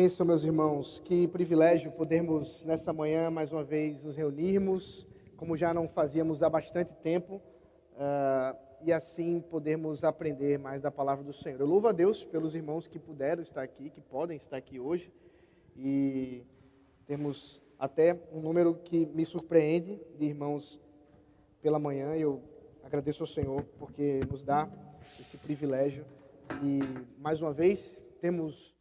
Bênção, meus irmãos, que privilégio podermos nessa manhã mais uma vez nos reunirmos, como já não fazíamos há bastante tempo, e assim podermos aprender mais da palavra do Senhor. Eu louvo a Deus pelos irmãos que puderam estar aqui, que podem estar aqui hoje, e temos até um número que me surpreende de irmãos pela manhã. Eu agradeço ao Senhor porque nos dá esse privilégio e mais uma vez temos.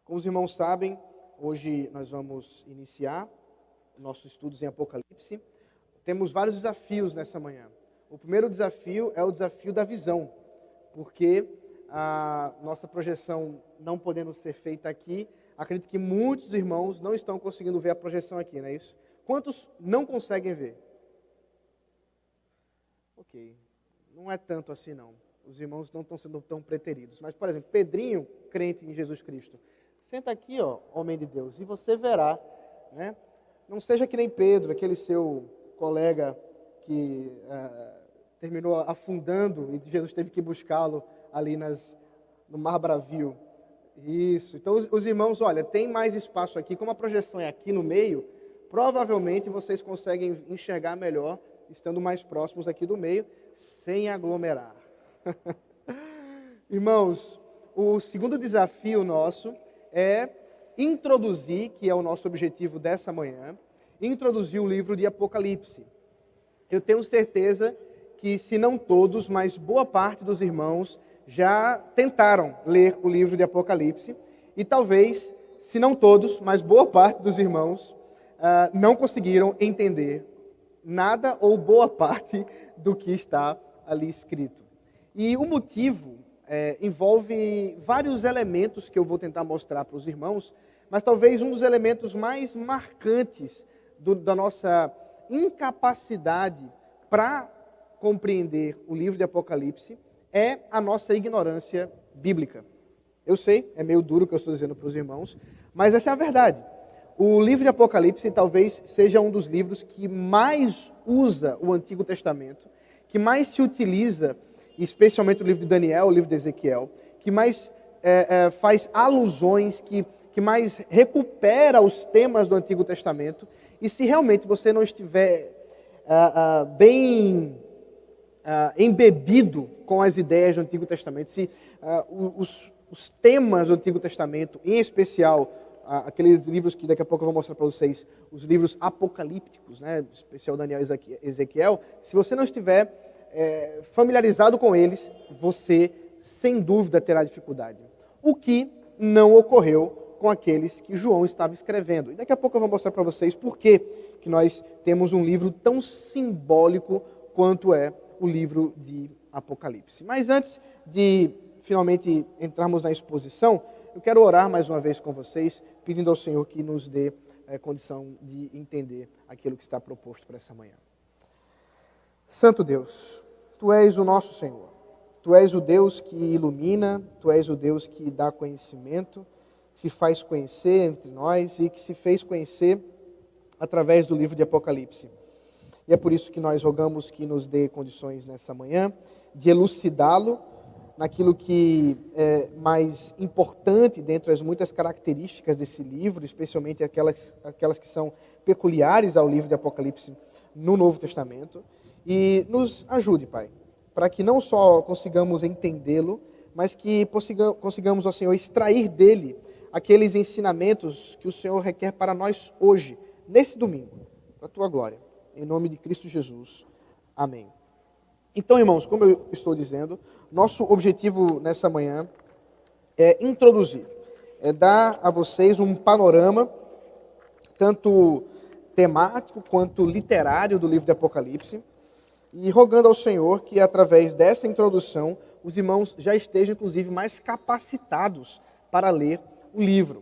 Como os irmãos sabem, hoje nós vamos iniciar nossos estudos em Apocalipse. Temos vários desafios nessa manhã. O primeiro desafio é o desafio da visão, porque a nossa projeção não podendo ser feita aqui, acredito que muitos irmãos não estão conseguindo ver a projeção aqui, não é isso? Quantos não conseguem ver? Ok, não é tanto assim não. Os irmãos não estão sendo tão preteridos. Mas, por exemplo, Pedrinho, crente em Jesus Cristo, senta aqui, ó, homem de Deus, e você verá, né? Não seja que nem Pedro, aquele seu colega que terminou afundando e Jesus teve que buscá-lo ali no Mar Bravio. Isso. Então, os irmãos, olha, tem mais espaço aqui. Como a projeção é aqui no meio, provavelmente vocês conseguem enxergar melhor, estando mais próximos aqui do meio, sem aglomerar. Irmãos, o segundo desafio nosso é introduzir, que é o nosso objetivo dessa manhã, introduzir o livro de Apocalipse. Eu tenho certeza que, se não todos, mas boa parte dos irmãos já tentaram ler o livro de Apocalipse, e talvez, se não todos, mas boa parte dos irmãos não conseguiram entender nada ou boa parte do que está ali escrito. E o motivo envolve vários elementos que eu vou tentar mostrar para os irmãos, mas talvez um dos elementos mais marcantes da nossa incapacidade para compreender o livro de Apocalipse é a nossa ignorância bíblica. Eu sei, é meio duro o que eu estou dizendo para os irmãos, mas essa é a verdade. O livro de Apocalipse talvez seja um dos livros que mais usa o Antigo Testamento, que mais se utiliza, especialmente o livro de Daniel, o livro de Ezequiel, que mais faz alusões, que mais recupera os temas do Antigo Testamento. E se realmente você não estiver bem embebido com as ideias do Antigo Testamento, se os temas do Antigo Testamento, em especial aqueles livros que daqui a pouco eu vou mostrar para vocês, os livros apocalípticos, né, especial Daniel e Ezequiel, se você não estiver familiarizado com eles, você, sem dúvida, terá dificuldade. O que não ocorreu com aqueles que João estava escrevendo. E daqui a pouco eu vou mostrar para vocês por que nós temos um livro tão simbólico quanto é o livro de Apocalipse. Mas antes de finalmente entrarmos na exposição, eu quero orar mais uma vez com vocês, pedindo ao Senhor que nos dê condição de entender aquilo que está proposto para essa manhã. Santo Deus, Tu és o nosso Senhor. Tu és o Deus que ilumina, Tu és o Deus que dá conhecimento, que se faz conhecer entre nós e que se fez conhecer através do livro de Apocalipse. E é por isso que nós rogamos que nos dê condições nessa manhã de elucidá-lo naquilo que é mais importante dentre as muitas características desse livro, especialmente aquelas que são peculiares ao livro de Apocalipse no Novo Testamento. E nos ajude, Pai, para que não só consigamos entendê-lo, mas que consigamos, ó Senhor, extrair dele aqueles ensinamentos que o Senhor requer para nós hoje, nesse domingo, para a Tua glória. Em nome de Cristo Jesus. Amém. Então, irmãos, como eu estou dizendo, nosso objetivo nessa manhã é introduzir, é dar a vocês um panorama, tanto temático quanto literário do livro de Apocalipse, e rogando ao Senhor que, através dessa introdução, os irmãos já estejam, inclusive, mais capacitados para ler o livro.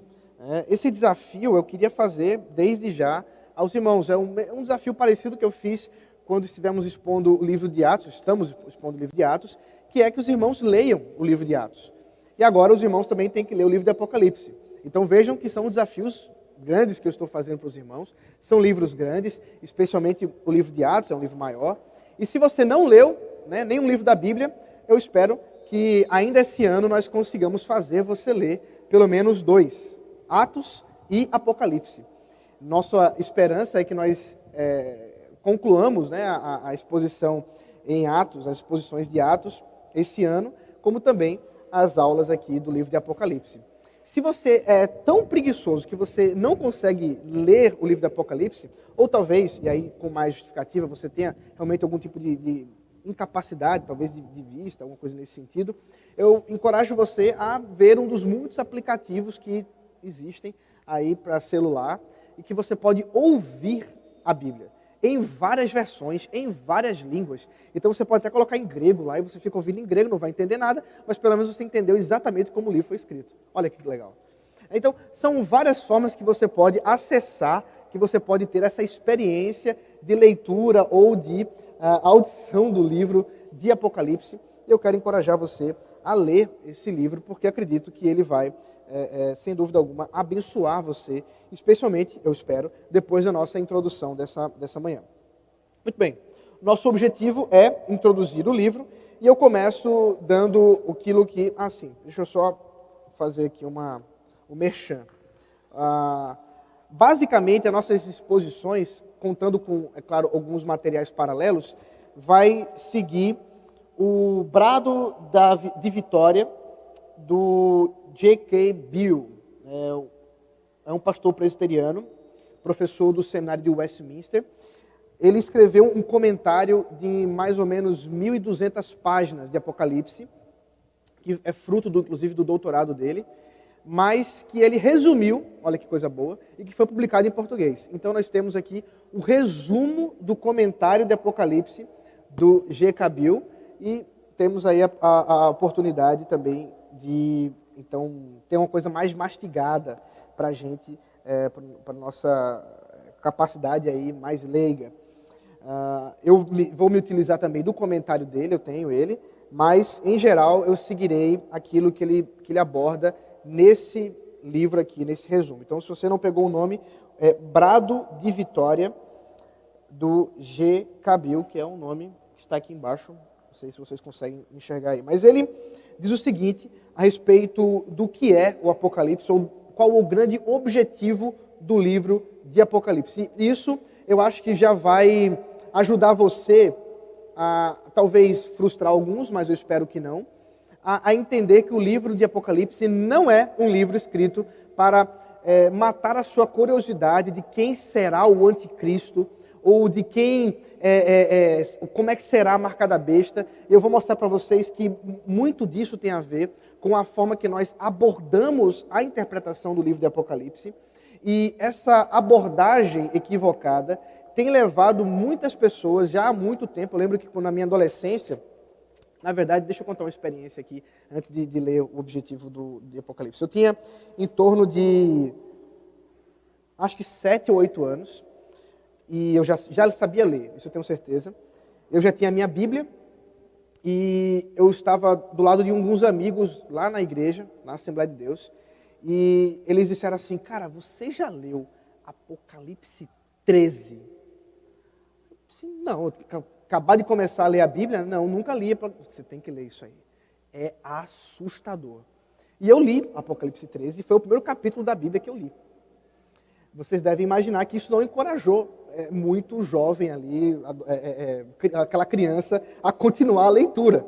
Esse desafio eu queria fazer desde já aos irmãos. É um desafio parecido que eu fiz quando estivemos expondo o livro de Atos, estamos expondo o livro de Atos, que é que os irmãos leiam o livro de Atos. E agora os irmãos também têm que ler o livro de Apocalipse. Então vejam que são desafios grandes que eu estou fazendo para os irmãos. São livros grandes, especialmente o livro de Atos, é um livro maior. E se você não leu nenhum livro da Bíblia, eu espero que ainda esse ano nós consigamos fazer você ler pelo menos 2, Atos e Apocalipse. Nossa esperança é que nós concluamos, né, a exposição em Atos, as exposições de Atos esse ano, como também as aulas aqui do livro de Apocalipse. Se você é tão preguiçoso que você não consegue ler o livro de Apocalipse, ou talvez, e aí com mais justificativa, você tenha realmente algum tipo de incapacidade, talvez de vista, alguma coisa nesse sentido, eu encorajo você a ver um dos muitos aplicativos que existem aí para celular e que você pode ouvir a Bíblia em várias versões, em várias línguas. Então você pode até colocar em grego lá e você fica ouvindo em grego, não vai entender nada, mas pelo menos você entendeu exatamente como o livro foi escrito. Olha que legal. Então, são várias formas que você pode acessar, que você pode ter essa experiência de leitura ou de audição do livro de Apocalipse. Eu quero encorajar você a ler esse livro, porque acredito que ele vai, sem dúvida alguma, abençoar você, especialmente, eu espero, depois da nossa introdução dessa manhã. Muito bem, nosso objetivo é introduzir o livro, e eu começo dando aquilo que... deixa eu só fazer aqui o merchan. Basicamente, as nossas exposições, contando com, é claro, alguns materiais paralelos, vai seguir o brado de vitória do J.K. Beale. É um pastor presbiteriano, professor do seminário de Westminster. Ele escreveu um comentário de mais ou menos 1.200 páginas de Apocalipse, que é fruto, inclusive, do doutorado dele, mas que ele resumiu, olha que coisa boa, e que foi publicado em português. Então nós temos aqui o resumo do comentário de Apocalipse do J.K. Beale, e temos aí a oportunidade também de, então, ter uma coisa mais mastigada para a gente, para a nossa capacidade aí mais leiga. Eu vou me utilizar também do comentário dele, eu tenho ele, mas, em geral, eu seguirei aquilo que ele aborda nesse livro aqui, nesse resumo. Então, se você não pegou o nome, é Brado de Vitória, do J.K. Beale, que é um nome que está aqui embaixo, não sei se vocês conseguem enxergar aí. Mas ele diz o seguinte, a respeito do que é o Apocalipse, ou qual o grande objetivo do livro de Apocalipse. E isso, eu acho que já vai ajudar você a, talvez, frustrar alguns, mas eu espero que não, a entender que o livro de Apocalipse não é um livro escrito para matar a sua curiosidade de quem será o anticristo, ou de quem, como é que será a marca da besta. Eu vou mostrar para vocês que muito disso tem a ver com a forma que nós abordamos a interpretação do livro de Apocalipse. E essa abordagem equivocada tem levado muitas pessoas já há muito tempo. Eu lembro que na minha adolescência, na verdade, deixa eu contar uma experiência aqui, antes de ler o objetivo de Apocalipse. Eu tinha em torno de, acho que 7 ou 8 anos, e eu já sabia ler, isso eu tenho certeza. Eu já tinha a minha Bíblia, e eu estava do lado de alguns amigos lá na igreja, na Assembleia de Deus, e eles disseram assim, cara, você já leu Apocalipse 13? Eu disse, não, acabar de começar a ler a Bíblia? Não, nunca li. Você tem que ler isso aí. É assustador. E eu li Apocalipse 13, e foi o primeiro capítulo da Bíblia que eu li. Vocês devem imaginar que isso não encorajou muito jovem ali, aquela criança, a continuar a leitura.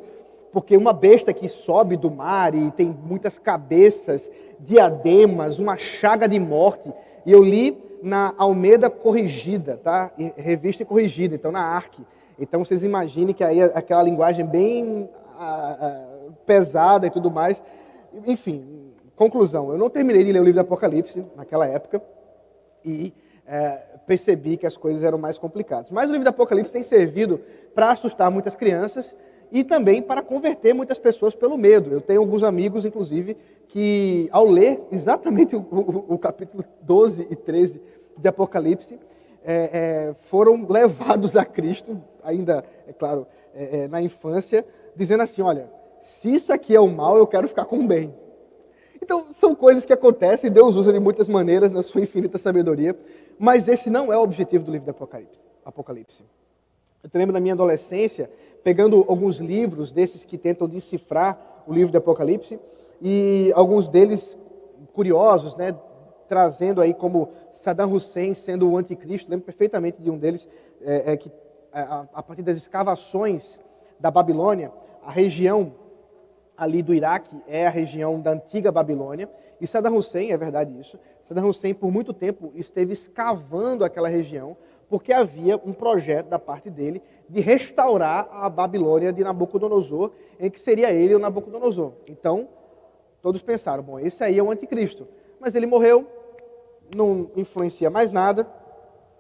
Porque uma besta que sobe do mar e tem muitas cabeças, diademas, uma chaga de morte. E eu li na Almeida Corrigida, tá? Revista Corrigida, então na ARC. Então vocês imaginem que aí aquela linguagem bem pesada e tudo mais. Enfim, conclusão, eu não terminei de ler o livro do Apocalipse naquela época e percebi que as coisas eram mais complicadas. Mas o livro do Apocalipse tem servido para assustar muitas crianças e também para converter muitas pessoas pelo medo. Eu tenho alguns amigos, inclusive, que ao ler exatamente o capítulo 12 e 13 de Apocalipse, foram levados a Cristo, ainda, é claro, na infância, dizendo assim, olha, se isso aqui é o mal, eu quero ficar com o bem. Então, são coisas que acontecem, Deus usa de muitas maneiras na sua infinita sabedoria, mas esse não é o objetivo do livro do Apocalipse. Eu te lembro da minha adolescência, pegando alguns livros desses que tentam decifrar o livro do Apocalipse, e alguns deles curiosos, né, trazendo aí como Saddam Hussein sendo o anticristo. Lembro perfeitamente de um deles, que a partir das escavações da Babilônia, a região ali do Iraque é a região da antiga Babilônia, e Saddam Hussein, é verdade isso, Saddam Hussein por muito tempo esteve escavando aquela região, porque havia um projeto da parte dele de restaurar a Babilônia de Nabucodonosor, em que seria ele o Nabucodonosor. Então, todos pensaram, bom, esse aí é o anticristo. Mas ele morreu, não influencia mais nada,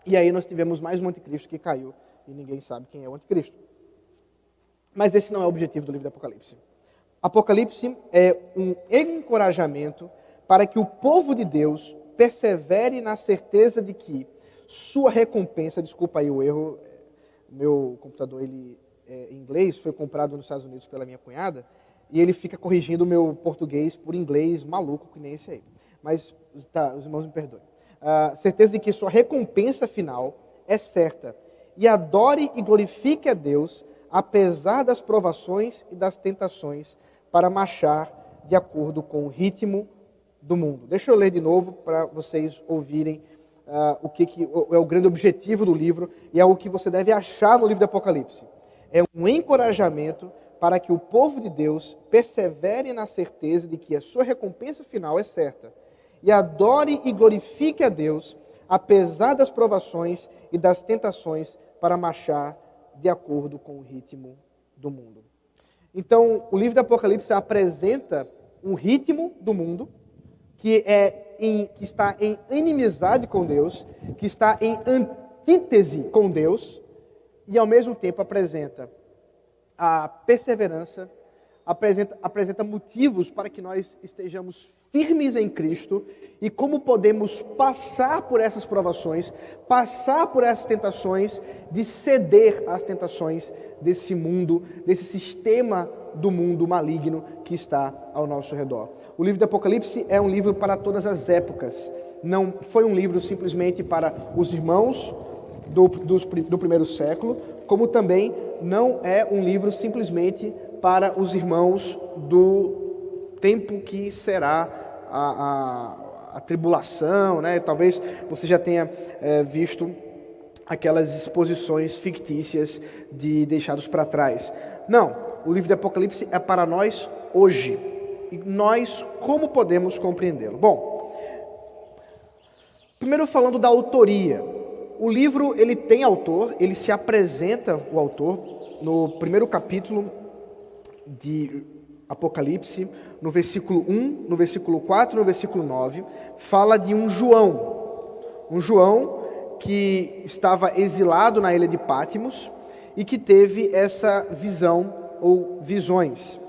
e aí nós tivemos mais um anticristo que caiu, e ninguém sabe quem é o anticristo. Mas esse não é o objetivo do livro do Apocalipse. Apocalipse é um encorajamento para que o povo de Deus persevere na certeza de que sua recompensa, desculpa aí o erro, meu computador ele é em inglês, foi comprado nos Estados Unidos pela minha cunhada, e ele fica corrigindo o meu português por inglês maluco, que nem esse aí. Mas, tá, os irmãos me perdoem. Certeza de que sua recompensa final é certa. E adore e glorifique a Deus, apesar das provações e das tentações, para marchar de acordo com o ritmo do mundo. Deixa eu ler de novo para vocês ouvirem o que é o grande objetivo do livro e é o que você deve achar no livro do Apocalipse. É um encorajamento para que o povo de Deus persevere na certeza de que a sua recompensa final é certa. E adore e glorifique a Deus, apesar das provações e das tentações, para marchar de acordo com o ritmo do mundo. Então, o livro do Apocalipse apresenta um ritmo do mundo que está em inimizade com Deus, que está em antítese com Deus, e ao mesmo tempo apresenta a perseverança, apresenta motivos para que nós estejamos firmes em Cristo e como podemos passar por essas provações, passar por essas tentações, de ceder às tentações desse mundo, desse sistema do mundo maligno que está ao nosso redor. O livro do Apocalipse é um livro para todas as épocas. Não foi um livro simplesmente para os irmãos do primeiro século, como também não é um livro simplesmente para os irmãos do tempo que será a tribulação, né? Talvez você já tenha visto aquelas exposições fictícias de deixados para trás. Não, o livro do Apocalipse é para nós hoje. E nós, como podemos compreendê-lo? Bom, primeiro falando da autoria. O livro, ele tem autor, ele se apresenta, o autor, no primeiro capítulo de Apocalipse, no versículo 1, no versículo 4, no versículo 9, fala de um João que estava exilado na ilha de Patmos e que teve essa visão ou visões.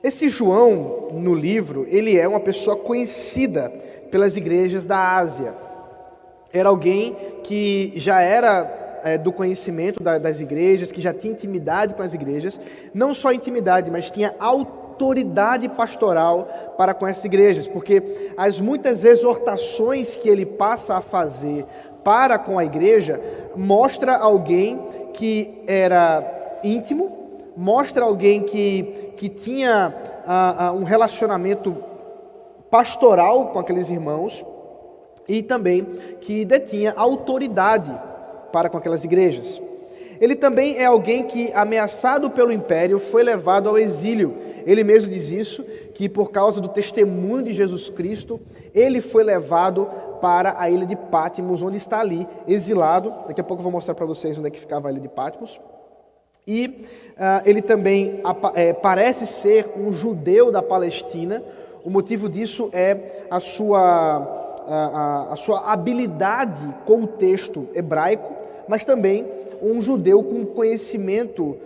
Esse João, no livro, ele é uma pessoa conhecida pelas igrejas da Ásia. Era alguém que já era do conhecimento das igrejas, que já tinha intimidade com as igrejas, não só intimidade, mas tinha autoridade pastoral para com essas igrejas, porque as muitas exortações que ele passa a fazer para com a igreja, mostra alguém que era íntimo, mostra alguém que tinha um relacionamento pastoral com aqueles irmãos e também que detinha autoridade para com aquelas igrejas. Ele também é alguém que, ameaçado pelo império, foi levado ao exílio. Ele mesmo diz isso, que por causa do testemunho de Jesus Cristo, ele foi levado para a ilha de Patmos, onde está ali, exilado. Daqui a pouco eu vou mostrar para vocês onde é que ficava a ilha de Patmos. E ele também parece ser um judeu da Palestina. O motivo disso é a sua habilidade com o texto hebraico, mas também um judeu com conhecimento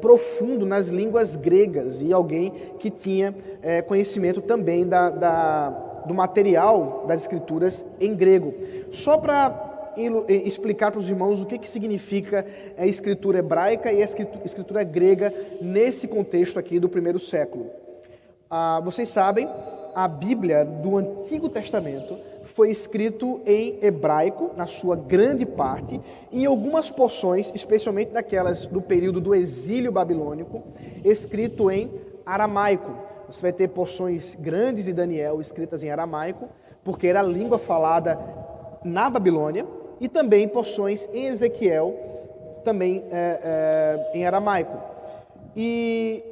profundo nas línguas gregas e alguém que tinha conhecimento também do material das escrituras em grego. Só para explicar para os irmãos o que significa a escritura hebraica e a escritura grega nesse contexto aqui do primeiro século. Vocês sabem, a Bíblia do Antigo Testamento foi escrito em hebraico, na sua grande parte, e em algumas porções, especialmente daquelas do período do exílio babilônico, escrito em aramaico. Você vai ter porções grandes de Daniel escritas em aramaico, porque era a língua falada na Babilônia, e também porções em Ezequiel, também em aramaico. E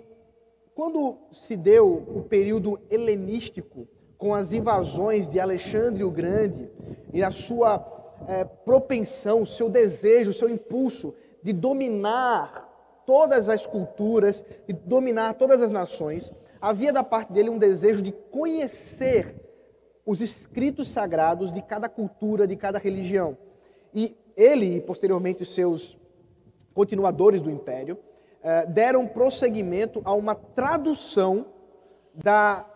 quando se deu o período helenístico, com as invasões de Alexandre o Grande, e a sua propensão, o seu desejo, o seu impulso de dominar todas as culturas, de dominar todas as nações, havia da parte dele um desejo de conhecer os escritos sagrados de cada cultura, de cada religião. E ele, e posteriormente os seus continuadores do império, deram prosseguimento a uma tradução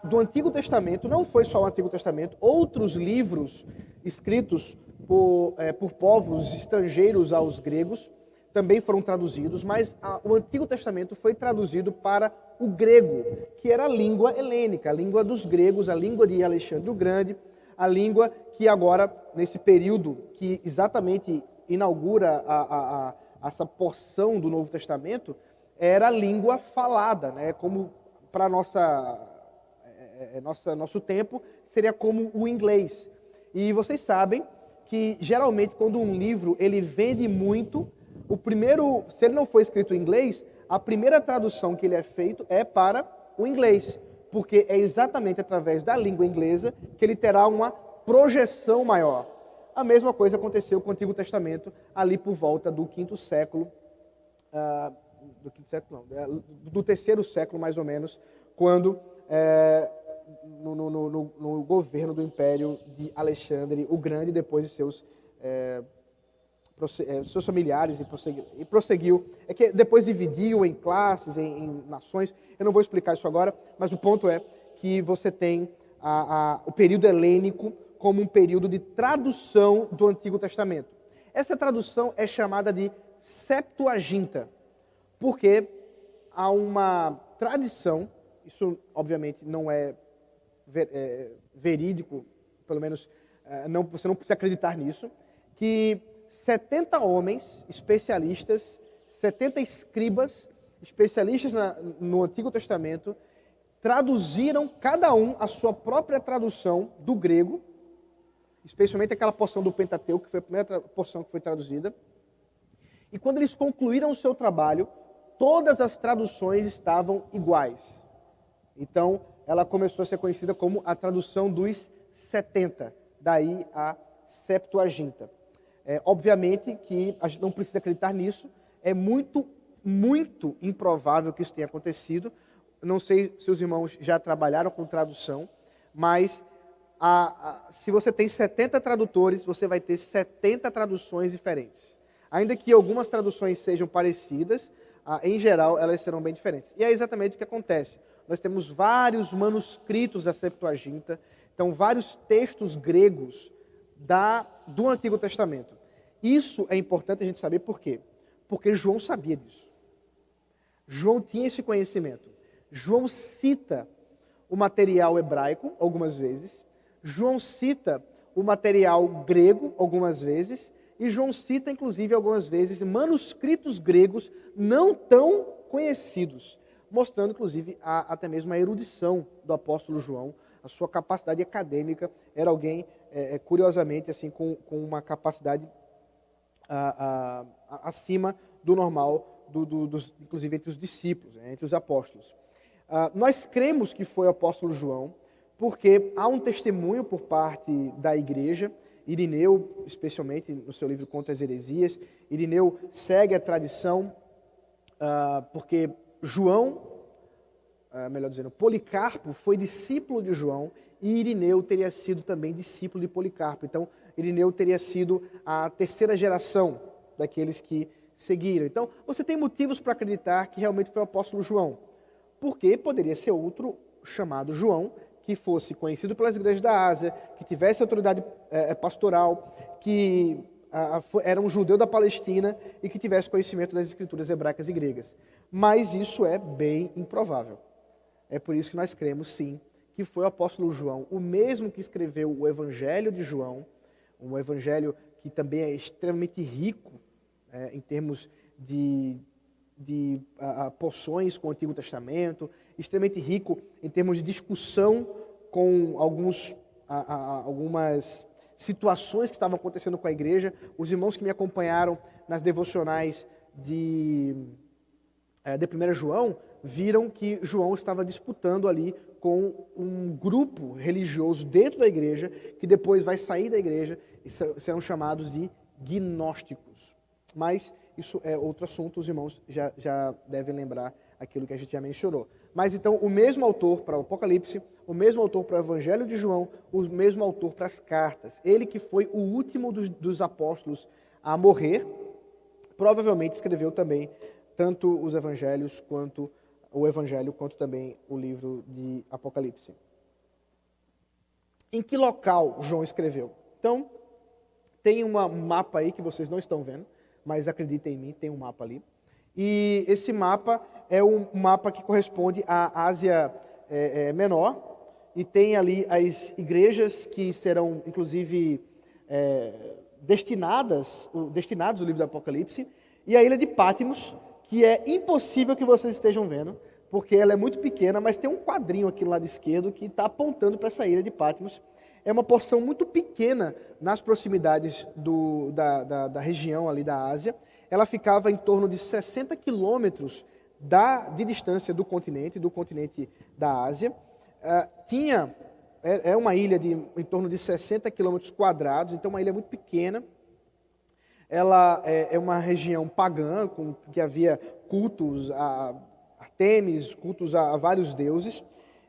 do Antigo Testamento. Não foi só o Antigo Testamento, outros livros escritos por povos estrangeiros aos gregos também foram traduzidos, mas o Antigo Testamento foi traduzido para o grego, que era a língua helênica, a língua dos gregos, a língua de Alexandre o Grande, a língua que agora, nesse período que exatamente inaugura essa porção do Novo Testamento, era a língua falada, né? Como para nosso tempo, seria como o inglês. E vocês sabem que, geralmente, quando um livro ele vende muito, se ele não for escrito em inglês, a primeira tradução que ele é feito é para o inglês, porque é exatamente através da língua inglesa que ele terá uma projeção maior. A mesma coisa aconteceu com o Antigo Testamento, ali por volta do quinto século, do terceiro século mais ou menos, quando no governo do Império de Alexandre o Grande, depois de seus familiares, e prosseguiu. É que depois dividiu em classes, em nações. Eu não vou explicar isso agora, mas o ponto é que você tem o período helênico como um período de tradução do Antigo Testamento. Essa tradução é chamada de Septuaginta, porque há uma tradição, isso obviamente não é verídico, pelo menos você não precisa acreditar nisso, que 70 homens especialistas, 70 escribas especialistas no Antigo Testamento, traduziram cada um a sua própria tradução do grego, especialmente aquela porção do Pentateuco, que foi a primeira porção que foi traduzida. E quando eles concluíram o seu trabalho, todas as traduções estavam iguais. Então, ela começou a ser conhecida como a tradução dos 70, daí a Septuaginta. Obviamente que a gente não precisa acreditar nisso, é muito, muito improvável que isso tenha acontecido. Não sei se os irmãos já trabalharam com tradução, mas se você tem 70 tradutores, você vai ter 70 traduções diferentes. Ainda que algumas traduções sejam parecidas, em geral elas serão bem diferentes. E é exatamente o que acontece. Nós temos vários manuscritos da Septuaginta, então vários textos gregos do Antigo Testamento. Isso é importante a gente saber por quê? Porque João sabia disso. João tinha esse conhecimento. João cita o material hebraico algumas vezes, João cita o material grego algumas vezes, e João cita inclusive algumas vezes manuscritos gregos não tão conhecidos, mostrando inclusive até mesmo a erudição do apóstolo João, a sua capacidade acadêmica. Era alguém, curiosamente, assim, com uma capacidade acima do normal, inclusive entre os discípulos, entre os apóstolos. Nós cremos que foi o apóstolo João, porque há um testemunho por parte da igreja. Irineu, especialmente no seu livro Contra as Heresias, Irineu segue a tradição, porque João, melhor dizendo, Policarpo foi discípulo de João, e Irineu teria sido também discípulo de Policarpo. Então, Irineu teria sido a terceira geração daqueles que seguiram. Então, você tem motivos para acreditar que realmente foi o apóstolo João, porque poderia ser outro chamado João, que fosse conhecido pelas igrejas da Ásia, que tivesse autoridade pastoral, que era um judeu da Palestina e que tivesse conhecimento das escrituras hebraicas e gregas. Mas isso é bem improvável. É por isso que nós cremos, sim, que foi o apóstolo João, o mesmo que escreveu o Evangelho de João, um evangelho que também é extremamente rico em termos de porções com o Antigo Testamento, extremamente rico em termos de discussão com algumas situações que estavam acontecendo com a igreja. Os irmãos que me acompanharam nas devocionais de 1 João, viram que João estava disputando ali com um grupo religioso dentro da igreja, que depois vai sair da igreja e serão chamados de gnósticos. Mas isso é outro assunto, os irmãos já devem lembrar aquilo que a gente já mencionou. Mas então, o mesmo autor para o Apocalipse, o mesmo autor para o Evangelho de João, o mesmo autor para as cartas. Ele que foi o último dos apóstolos a morrer, provavelmente escreveu também tanto os evangelhos quanto o Evangelho, quanto também o livro de Apocalipse. Em que local João escreveu? Então, tem um mapa aí que vocês não estão vendo, mas acreditem em mim, tem um mapa ali. E esse mapa é um mapa que corresponde à Ásia Menor, e tem ali as igrejas que serão, inclusive, destinados ao livro do Apocalipse, e a ilha de Patmos, que é impossível que vocês estejam vendo, porque ela é muito pequena, mas tem um quadrinho aqui no lado esquerdo que está apontando para essa ilha de Patmos. É uma porção muito pequena nas proximidades da região ali da Ásia. Ela ficava em torno de 60 quilômetros de distância do continente da Ásia. É uma ilha em torno de 60 quilômetros quadrados, então uma ilha muito pequena. Ela é uma região pagã, que havia cultos a Artemis, cultos a vários deuses.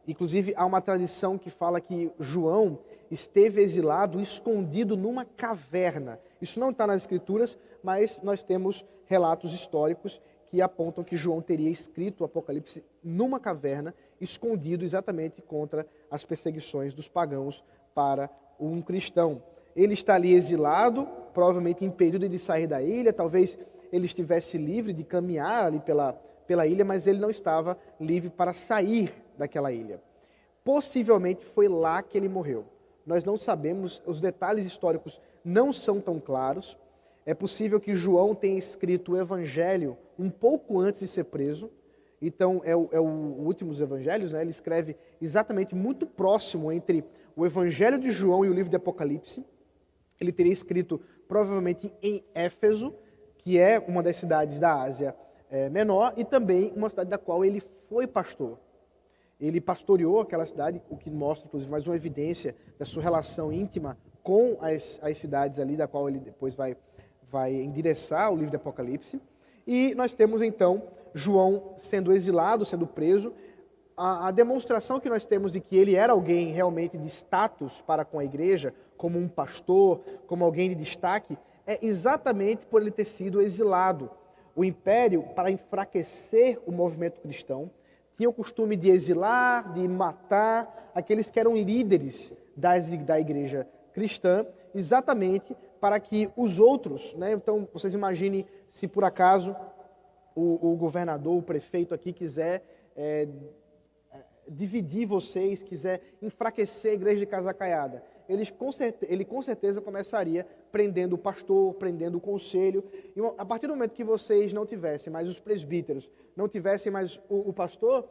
Inclusive, há uma tradição que fala que João esteve exilado, escondido numa caverna. Isso não está nas Escrituras, mas nós temos relatos históricos que apontam que João teria escrito o Apocalipse numa caverna, escondido exatamente contra as perseguições dos pagãos para um cristão. Ele está ali exilado, provavelmente impedido de sair da ilha, talvez ele estivesse livre de caminhar ali pela ilha, mas ele não estava livre para sair daquela ilha. Possivelmente foi lá que ele morreu. Nós não sabemos, os detalhes históricos não são tão claros. É possível que João tenha escrito o Evangelho um pouco antes de ser preso. Então, é o último dos Evangelhos, né? Ele escreve exatamente muito próximo entre o Evangelho de João e o livro de Apocalipse. Ele teria escrito provavelmente em Éfeso, que é uma das cidades da Ásia Menor, e também uma cidade da qual ele foi pastor. Ele pastoreou aquela cidade, o que mostra, inclusive, mais uma evidência da sua relação íntima com as cidades ali, da qual ele depois vai endereçar o livro de Apocalipse. E nós temos, então, João sendo exilado, sendo preso. A demonstração que nós temos de que ele era alguém realmente de status para com a igreja, como um pastor, como alguém de destaque, é exatamente por ele ter sido exilado. O império, para enfraquecer o movimento cristão, tinha o costume de exilar, de matar aqueles que eram líderes da igreja cristã, exatamente para que os outros, né? Então, vocês imaginem se por acaso o governador, o prefeito aqui quiser dividir vocês, quiser enfraquecer a igreja de Casa Caiada. Ele com certeza começaria prendendo o pastor, prendendo o conselho. E a partir do momento que vocês não tivessem mais os presbíteros, não tivessem mais o pastor,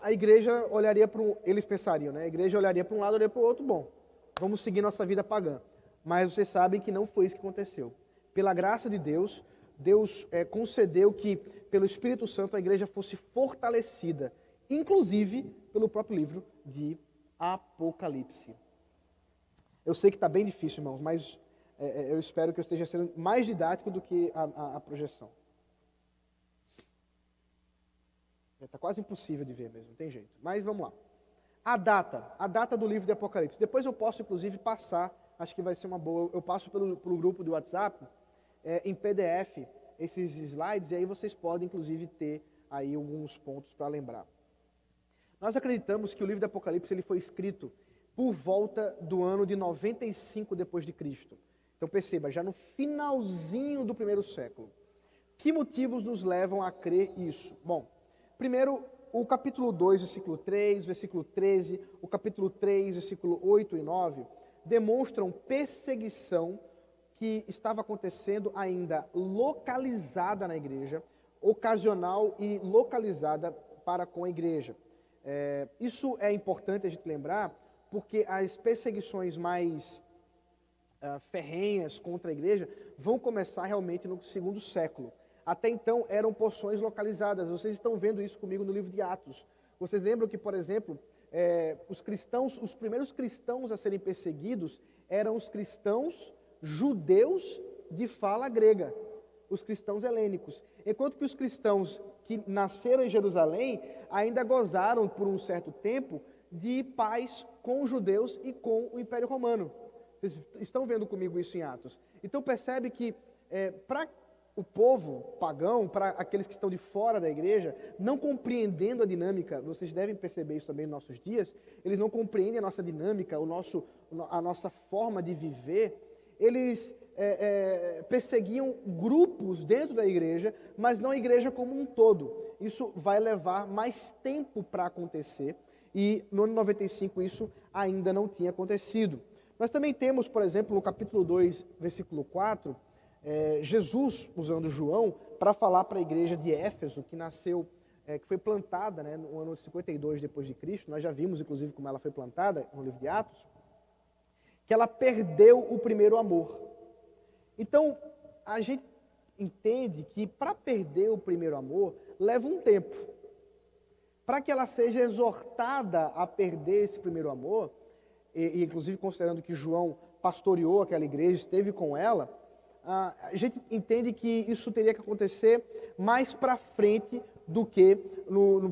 a igreja olharia eles pensariam, né? A igreja olharia para um lado, olharia para o outro, bom, vamos seguir nossa vida pagã. Mas vocês sabem que não foi isso que aconteceu. Pela graça de Deus, Deus concedeu que, pelo Espírito Santo, a igreja fosse fortalecida, inclusive pelo próprio livro de Apocalipse. Eu sei que está bem difícil, irmãos, mas eu espero que eu esteja sendo mais didático do que a projeção. Está quase impossível de ver mesmo, não tem jeito. Mas vamos lá. A data do livro de Apocalipse. Depois eu posso, inclusive, passar, acho que vai ser uma boa, eu passo pelo grupo do WhatsApp, em PDF, esses slides, e aí vocês podem, inclusive, ter aí alguns pontos para lembrar. Nós acreditamos que o livro de Apocalipse ele foi escrito por volta do ano de 95 depois de Cristo. Então perceba, já no finalzinho do primeiro século. Que motivos nos levam a crer isso? Bom, primeiro, o capítulo 2, versículo 3, versículo 13, o capítulo 3, versículo 8 e 9, demonstram perseguição que estava acontecendo ainda localizada na igreja, ocasional e localizada para com a igreja. Isso é importante a gente lembrar, porque as perseguições mais ferrenhas contra a igreja vão começar realmente no segundo século. Até então eram porções localizadas. Vocês estão vendo isso comigo no livro de Atos. Vocês lembram que, por exemplo, os primeiros cristãos a serem perseguidos eram os cristãos judeus de fala grega, os cristãos helênicos. Enquanto que os cristãos que nasceram em Jerusalém ainda gozaram por um certo tempo de paz com os judeus e com o Império Romano. Vocês estão vendo comigo isso em Atos. Então percebe que para o povo pagão, para aqueles que estão de fora da igreja, não compreendendo a dinâmica, vocês devem perceber isso também nos nossos dias, eles não compreendem a nossa dinâmica, a nossa forma de viver. Eles perseguiam grupos dentro da igreja, mas não a igreja como um todo. Isso vai levar mais tempo para acontecer, e no ano 95 isso ainda não tinha acontecido. Nós também temos, por exemplo, no capítulo 2, versículo 4, Jesus usando João para falar para a igreja de Éfeso, que nasceu, que foi plantada, né, no ano 52 depois de Cristo. Nós já vimos, inclusive, como ela foi plantada no livro de Atos, que ela perdeu o primeiro amor. Então, a gente entende que para perder o primeiro amor, leva um tempo. Para que ela seja exortada a perder esse primeiro amor, e inclusive considerando que João pastoreou aquela igreja, esteve com ela, a gente entende que isso teria que acontecer mais para frente do que,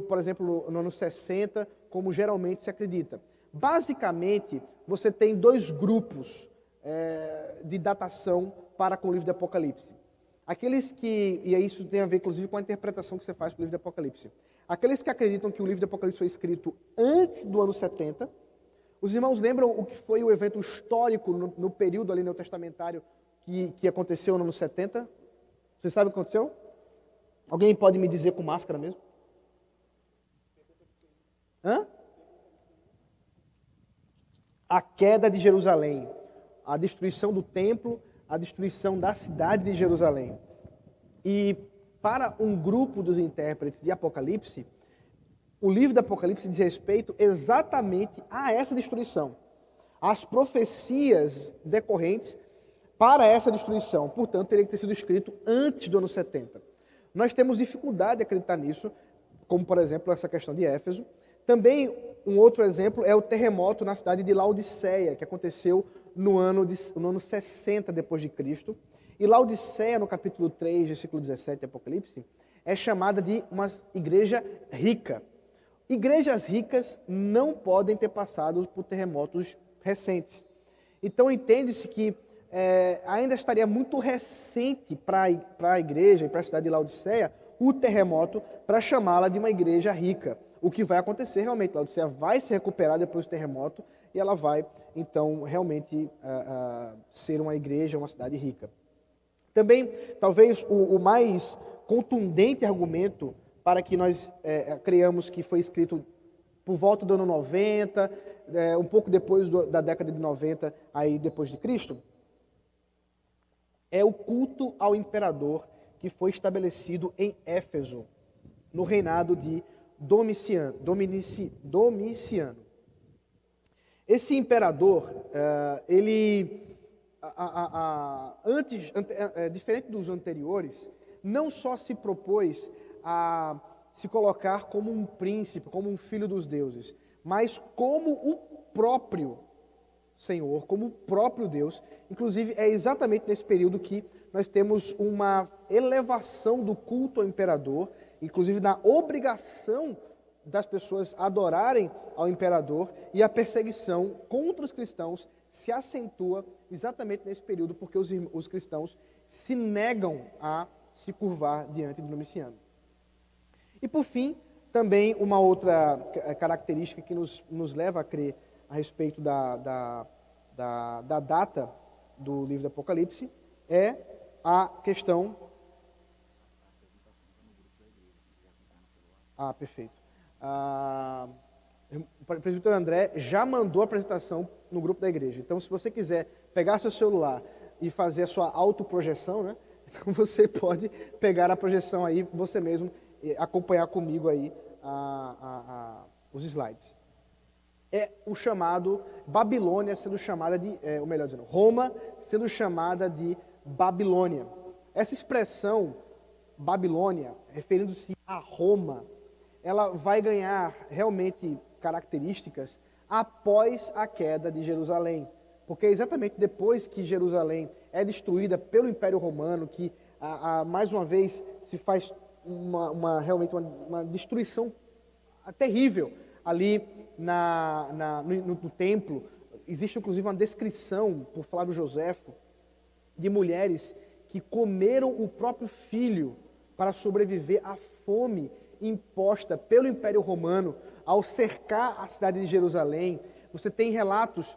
por exemplo, no ano 60, como geralmente se acredita. Basicamente, você tem dois grupos de datação para com o livro de Apocalipse. Aqueles que, e isso tem a ver inclusive com a interpretação que você faz para o livro de Apocalipse. Aqueles que acreditam que o livro de Apocalipse foi escrito antes do ano 70. Os irmãos lembram o que foi o evento histórico no período ali neotestamentário que aconteceu no ano 70? Vocês sabem o que aconteceu? Alguém pode me dizer com máscara mesmo? A queda de Jerusalém, a destruição do templo, a destruição da cidade de Jerusalém. E para um grupo dos intérpretes de Apocalipse, o livro do Apocalipse diz respeito exatamente a essa destruição, às profecias decorrentes para essa destruição. Portanto, teria que ter sido escrito antes do ano 70. Nós temos dificuldade de acreditar nisso, como, por exemplo, essa questão de Éfeso. Também, um outro exemplo é o terremoto na cidade de Laodiceia, que aconteceu no ano 60 depois de Cristo. E Laodiceia, no capítulo 3, versículo 17 de Apocalipse, é chamada de uma igreja rica. Igrejas ricas não podem ter passado por terremotos recentes. Então, entende-se que ainda estaria muito recente para a igreja e para a cidade de Laodiceia o terremoto para chamá-la de uma igreja rica. O que vai acontecer realmente, Laodiceia vai se recuperar depois do terremoto e ela vai, então, realmente ser uma igreja, uma cidade rica. Também, talvez, o mais contundente argumento para que nós creiamos que foi escrito por volta do ano 90, um pouco depois da década de 90, aí depois de Cristo, é o culto ao imperador que foi estabelecido em Éfeso, no reinado de Domiciano. Esse imperador, diferente dos anteriores, não só se propôs a se colocar como um príncipe, como um filho dos deuses, mas como o próprio Senhor, como o próprio Deus. Inclusive, é exatamente nesse período que nós temos uma elevação do culto ao imperador, inclusive na obrigação das pessoas adorarem ao imperador, e a perseguição contra os cristãos se acentua exatamente nesse período, porque os cristãos se negam a se curvar diante de Domiciano. E por fim, também uma outra característica que nos leva a crer a respeito da data do livro do Apocalipse é a questão... perfeito. O presbítero André já mandou a apresentação no grupo da igreja. Então, se você quiser pegar seu celular e fazer a sua autoprojeção, né? Então você pode pegar a projeção aí você mesmo e acompanhar comigo aí os slides. É o chamado Babilônia sendo chamada de, ou melhor dizendo, Roma sendo chamada de Babilônia. Essa expressão Babilônia, referindo-se a Roma, ela vai ganhar realmente características após a queda de Jerusalém. Porque é exatamente depois que Jerusalém é destruída pelo Império Romano, que mais uma vez se faz realmente uma destruição terrível ali no templo. Existe inclusive uma descrição por Flávio Joséfo de mulheres que comeram o próprio filho para sobreviver à fome imposta pelo Império Romano ao cercar a cidade de Jerusalém. Você tem relatos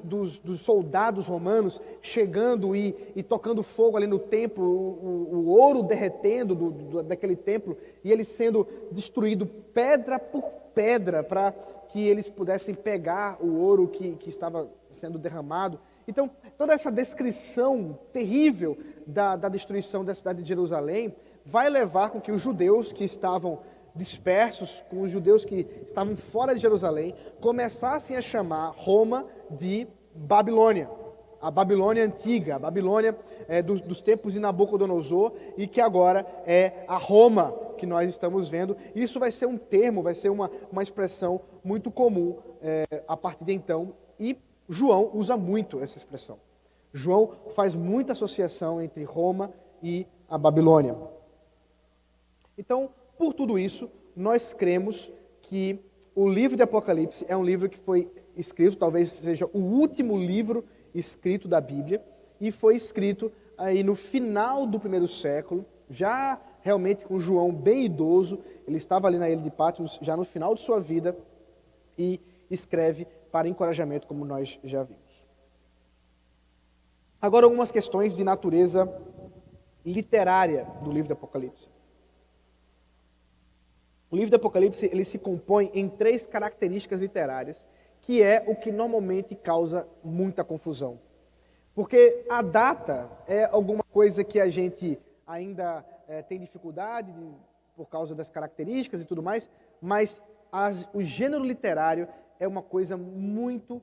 dos soldados romanos chegando e tocando fogo ali no templo, o ouro derretendo daquele templo e ele sendo destruído pedra por pedra para que eles pudessem pegar o ouro que estava sendo derramado. Então, toda essa descrição terrível da destruição da cidade de Jerusalém vai levar com que os judeus que estavam dispersos, com os judeus que estavam fora de Jerusalém, começassem a chamar Roma de Babilônia. A Babilônia antiga, a Babilônia dos tempos de Nabucodonosor, e que agora é a Roma que nós estamos vendo. Isso vai ser um termo, vai ser uma expressão muito comum a partir de então, e João usa muito essa expressão. João faz muita associação entre Roma e a Babilônia. Então, por tudo isso, nós cremos que o livro de Apocalipse é um livro que foi escrito, talvez seja o último livro escrito da Bíblia, e foi escrito aí no final do primeiro século, já realmente com João bem idoso. Ele estava ali na ilha de Patmos, já no final de sua vida, e escreve para encorajamento, como nós já vimos. Agora, algumas questões de natureza literária do livro de Apocalipse. O livro de Apocalipse ele se compõe em 3 características literárias, que é o que normalmente causa muita confusão. Porque a data é alguma coisa que a gente ainda tem dificuldade por causa das características e tudo mais, mas o gênero literário é uma coisa muito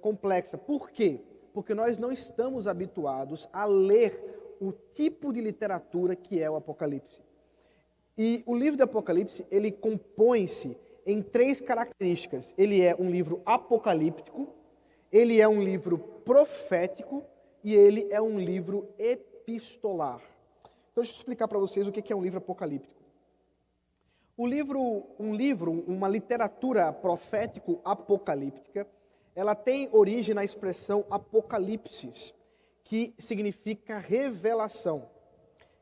complexa. Por quê? Porque nós não estamos habituados a ler o tipo de literatura que é o Apocalipse. E o livro do Apocalipse, ele compõe-se em 3 características. Ele é um livro apocalíptico, ele é um livro profético e ele é um livro epistolar. Então, deixa eu explicar para vocês o que é um livro apocalíptico. Uma literatura profético-apocalíptica, ela tem origem na expressão apocalipsis, que significa revelação,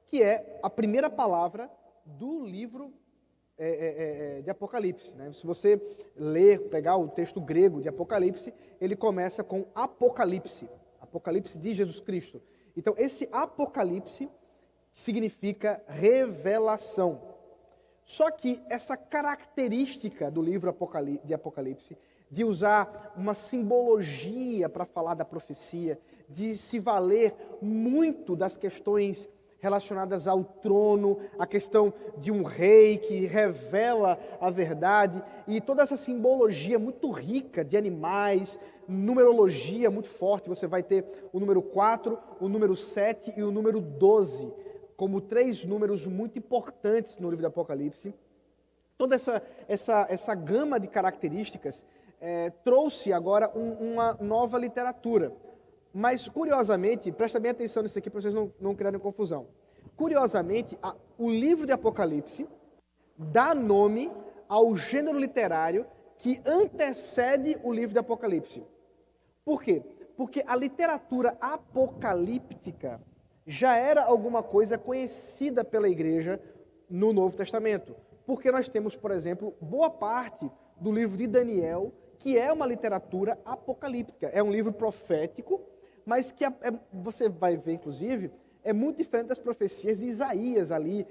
que é a primeira palavra do livro de Apocalipse. Né? Se você pegar o texto grego de Apocalipse, ele começa com Apocalipse, Apocalipse de Jesus Cristo. Então, esse Apocalipse significa revelação. Só que essa característica do livro de Apocalipse, de usar uma simbologia para falar da profecia, de se valer muito das questões relacionadas ao trono, a questão de um rei que revela a verdade, e toda essa simbologia muito rica de animais, numerologia muito forte. Você vai ter o número 4, o número 7 e o número 12, como 3 números muito importantes no livro do Apocalipse. Toda essa gama de características trouxe agora uma nova literatura. Mas, curiosamente, presta bem atenção nisso aqui para vocês não criarem confusão. Curiosamente, o livro de Apocalipse dá nome ao gênero literário que antecede o livro de Apocalipse. Por quê? Porque a literatura apocalíptica já era alguma coisa conhecida pela igreja no Novo Testamento. Porque nós temos, por exemplo, boa parte do livro de Daniel, que é uma literatura apocalíptica. É um livro profético, mas que você vai ver, inclusive, é muito diferente das profecias de Isaías ali,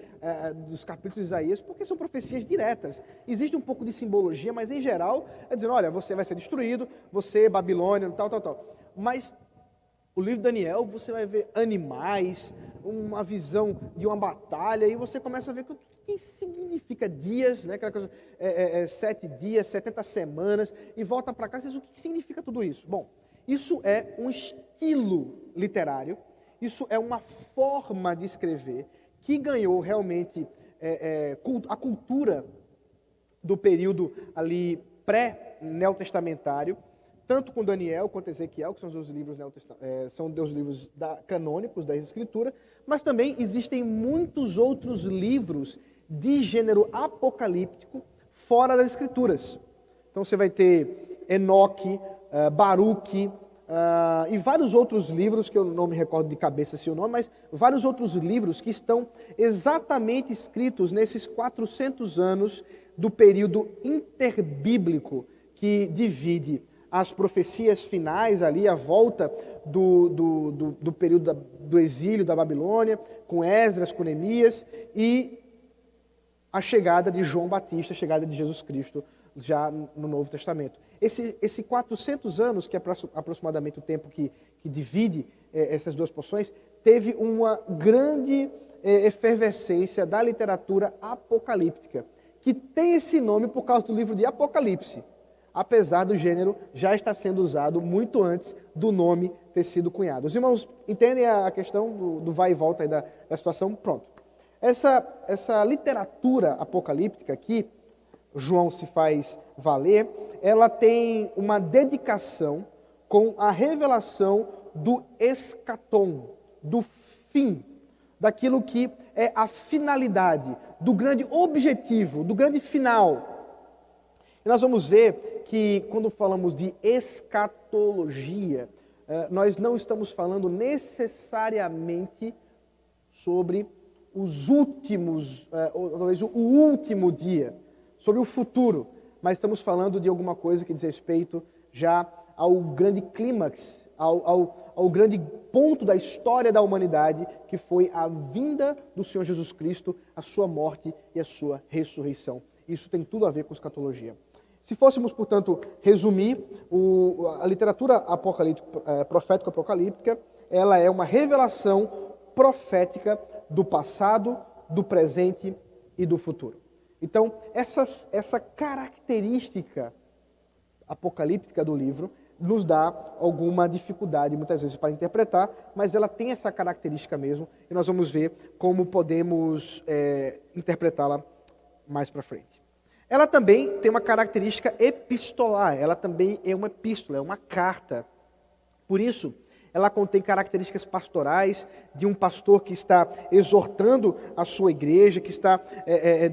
dos capítulos de Isaías, porque são profecias diretas. Existe um pouco de simbologia, mas em geral é dizendo, olha, você vai ser destruído, você, Babilônia, tal, tal, tal. Mas o livro de Daniel, você vai ver animais, uma visão de uma batalha, e você começa a ver o que significa dias, né? Aquela coisa, 7 dias, 70 semanas, e volta para cá e diz, o que significa tudo isso? Bom, isso é um estilo literário, isso é uma forma de escrever que ganhou realmente a cultura do período ali pré-neotestamentário, tanto com Daniel quanto Ezequiel, que são os dois livros, são dois livros canônicos da Escritura, mas também existem muitos outros livros de gênero apocalíptico fora das Escrituras. Então você vai ter Enoque, Baruque, e vários outros livros, que eu não me recordo de cabeça se o nome, mas vários outros livros que estão exatamente escritos nesses 400 anos do período interbíblico que divide as profecias finais ali, a volta do período do exílio da Babilônia, com Esdras, com Neemias, e a chegada de João Batista, a chegada de Jesus Cristo, já no Novo Testamento. Esse 400 anos, que é aproximadamente o tempo que divide essas duas porções, teve uma grande efervescência da literatura apocalíptica, que tem esse nome por causa do livro de Apocalipse, apesar do gênero já estar sendo usado muito antes do nome ter sido cunhado. Os irmãos entendem a questão do vai e volta aí da situação? Pronto. Essa literatura apocalíptica aqui, João se faz valer, ela tem uma dedicação com a revelação do escatom, do fim, daquilo que é a finalidade, do grande objetivo, do grande final. E nós vamos ver que quando falamos de escatologia, nós não estamos falando necessariamente sobre os últimos, ou talvez o último dia, sobre o futuro, mas estamos falando de alguma coisa que diz respeito já ao grande clímax, ao grande ponto da história da humanidade, que foi a vinda do Senhor Jesus Cristo, a sua morte e a sua ressurreição. Isso tem tudo a ver com escatologia. Se fôssemos, portanto, resumir, a literatura profético-apocalíptica, ela é uma revelação profética do passado, do presente e do futuro. Então, essa característica apocalíptica do livro nos dá alguma dificuldade, muitas vezes, para interpretar, mas ela tem essa característica mesmo, e nós vamos ver como podemos interpretá-la mais para frente. Ela também tem uma característica epistolar, ela também é uma epístola, é uma carta. Por isso, ela contém características pastorais de um pastor que está exortando a sua igreja, que está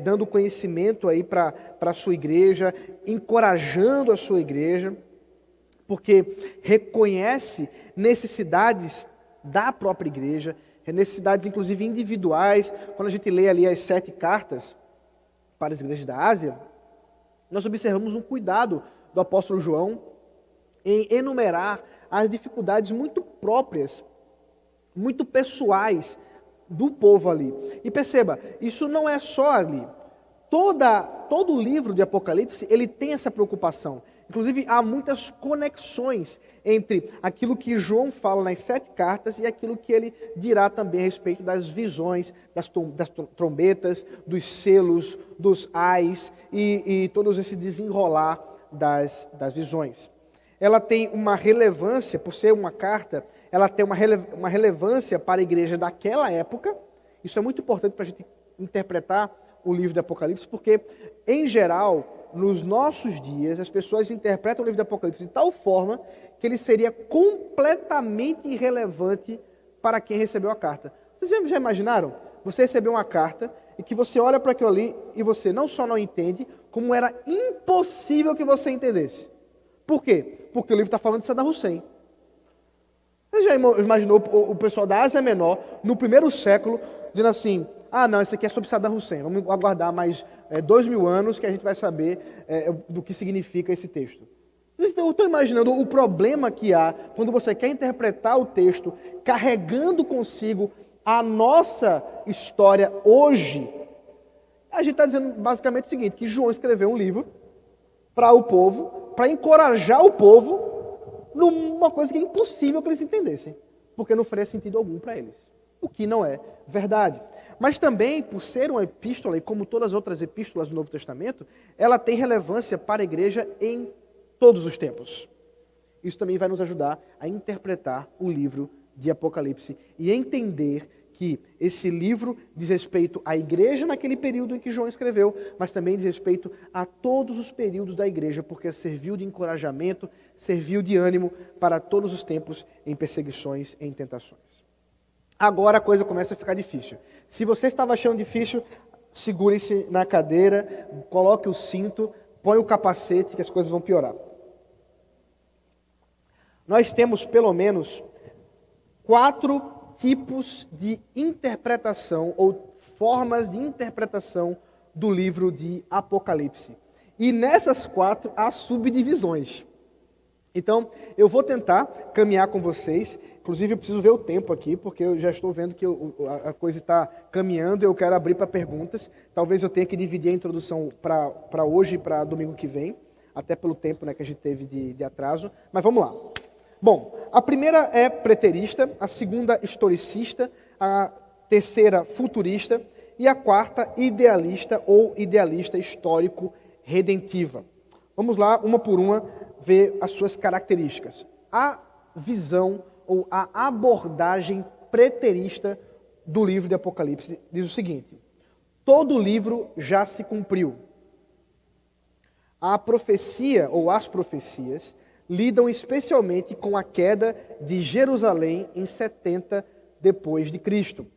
dando conhecimento aí para a sua igreja, encorajando a sua igreja, porque reconhece necessidades da própria igreja, necessidades inclusive individuais. Quando a gente lê ali as 7 cartas para as igrejas da Ásia, nós observamos um cuidado do apóstolo João em enumerar as dificuldades muito próprias, muito pessoais do povo ali. E perceba, isso não é só ali. Todo o livro de Apocalipse, ele tem essa preocupação. Inclusive, há muitas conexões entre aquilo que João fala nas 7 cartas e aquilo que ele dirá também a respeito das visões, das trombetas, dos selos, dos ais e todos esse desenrolar das visões. Ela tem uma relevância, por ser uma carta, ela tem uma relevância para a igreja daquela época. Isso é muito importante para a gente interpretar o livro de Apocalipse, porque, em geral, nos nossos dias, as pessoas interpretam o livro de Apocalipse de tal forma que ele seria completamente irrelevante para quem recebeu a carta. Vocês já imaginaram? Você recebeu uma carta e que você olha para aquilo ali e você não só não entende, como era impossível que você entendesse. Por quê? Porque o livro está falando de Saddam Hussein. Você já imaginou o pessoal da Ásia Menor, no primeiro século, dizendo assim: ah, não, isso aqui é sobre Saddam Hussein, vamos aguardar mais 2000 anos que a gente vai saber do que significa esse texto. Vocês estão imaginando o problema que há quando você quer interpretar o texto carregando consigo a nossa história hoje, a gente está dizendo basicamente o seguinte, que João escreveu um livro para o povo, para encorajar o povo numa coisa que é impossível que eles entendessem, porque não faria sentido algum para eles, o que não é verdade. Mas também, por ser uma epístola, e como todas as outras epístolas do Novo Testamento, ela tem relevância para a igreja em todos os tempos. Isso também vai nos ajudar a interpretar o livro de Apocalipse e entender que esse livro diz respeito à igreja naquele período em que João escreveu, mas também diz respeito a todos os períodos da igreja, porque serviu de encorajamento, serviu de ânimo para todos os tempos em perseguições e em tentações. Agora a coisa começa a ficar difícil. Se você estava achando difícil, segure-se na cadeira, coloque o cinto, põe o capacete que as coisas vão piorar. Nós temos pelo menos 4 tipos de interpretação ou formas de interpretação do livro de Apocalipse. E nessas 4 há subdivisões. Então, eu vou tentar caminhar com vocês. Inclusive, eu preciso ver o tempo aqui, porque eu já estou vendo que a coisa está caminhando e eu quero abrir para perguntas. Talvez eu tenha que dividir a introdução para hoje e para domingo que vem, até pelo tempo, né, que a gente teve de atraso. Mas vamos lá. Bom, a primeira é preterista, a segunda historicista, a terceira futurista e a quarta idealista ou idealista histórico redentiva. Vamos lá, uma por uma, ver as suas características. A visão ou a abordagem preterista do livro de Apocalipse diz o seguinte: todo livro já se cumpriu. A profecia ou as profecias lidam especialmente com a queda de Jerusalém em 70 depois de Cristo.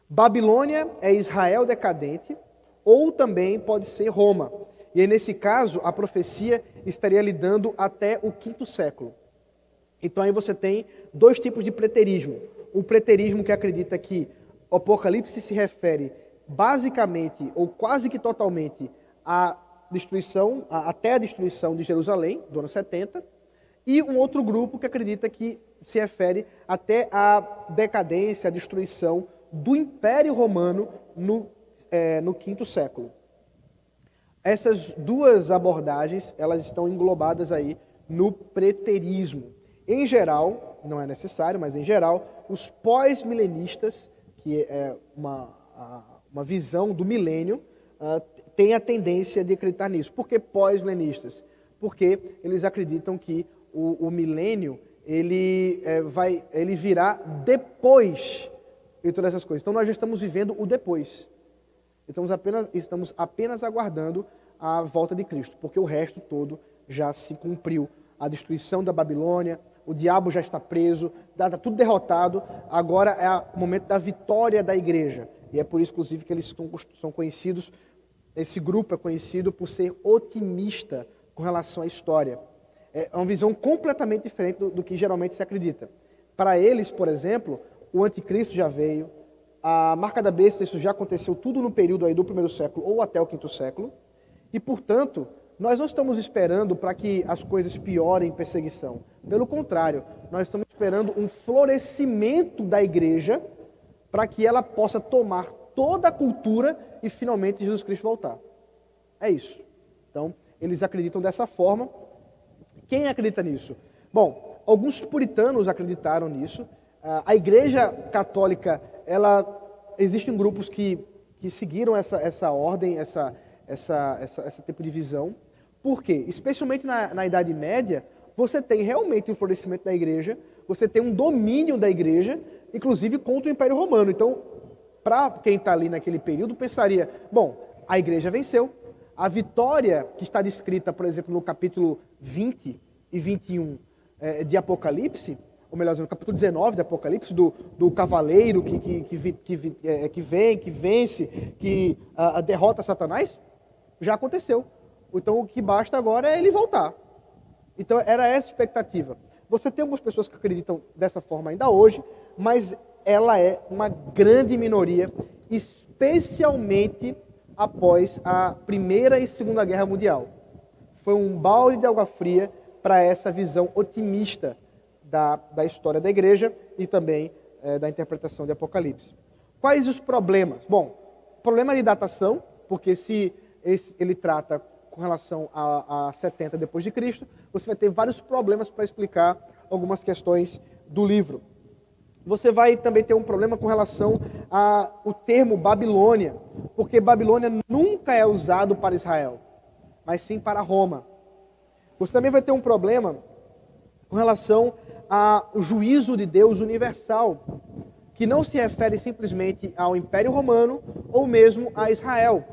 Babilônia é Israel decadente, ou também pode ser Roma. E aí, nesse caso, a profecia estaria lidando até o 5º século. Então aí você tem 2 tipos de preterismo. O preterismo que acredita que o Apocalipse se refere basicamente, ou quase que totalmente, à destruição, até a destruição de Jerusalém, do ano 70, e um outro grupo que acredita que se refere até à decadência, à destruição do Império Romano no 5º século. Essas 2 abordagens, elas estão englobadas aí no preterismo. Em geral, não é necessário, mas em geral, os pós-milenistas, que é uma visão do milênio, tem a tendência de acreditar nisso. Por que pós-milenistas? Porque eles acreditam que o milênio ele virá depois de todas essas coisas. Então nós já estamos vivendo o depois. Estamos apenas aguardando a volta de Cristo, porque o resto todo já se cumpriu. A destruição da Babilônia, o diabo já está preso, está tudo derrotado. Agora é o momento da vitória da igreja. E é por isso, inclusive, que eles são conhecidos. Esse grupo é conhecido por ser otimista com relação à história. É uma visão completamente diferente do que geralmente se acredita. Para eles, por exemplo, o anticristo já veio, a marca da besta, isso já aconteceu tudo no período aí do 1º século ou até o 5º século, e, portanto, nós não estamos esperando para que as coisas piorem em perseguição. Pelo contrário, nós estamos esperando um florescimento da igreja para que ela possa tomar toda a cultura e finalmente Jesus Cristo voltar. É isso. Então, eles acreditam dessa forma. Quem acredita nisso? Bom, alguns puritanos acreditaram nisso. A Igreja Católica, existem grupos que seguiram essa ordem, esse tipo de visão. Por quê? Especialmente na Idade Média, você tem realmente um florescimento da igreja, você tem um domínio da igreja, inclusive contra o Império Romano. Então, para quem está ali naquele período, pensaria, bom, a igreja venceu. A vitória que está descrita, por exemplo, no capítulo 20 e 21 de Apocalipse, ou melhor, no capítulo 19 de Apocalipse, do cavaleiro que vence, que derrota Satanás, já aconteceu. Então o que basta agora é ele voltar. Então era essa a expectativa. Você tem algumas pessoas que acreditam dessa forma ainda hoje, mas ela é uma grande minoria, especialmente após a Primeira e Segunda Guerra Mundial. Foi um balde de água fria para essa visão otimista da história da igreja e também da interpretação de Apocalipse. Quais os problemas? Bom, problema de datação, porque se ele trata com relação a 70 depois de Cristo, você vai ter vários problemas para explicar algumas questões do livro. Você vai também ter um problema com relação ao termo Babilônia, porque Babilônia nunca é usado para Israel, mas sim para Roma. Você também vai ter um problema com relação ao juízo de Deus universal, que não se refere simplesmente ao Império Romano ou mesmo a Israel.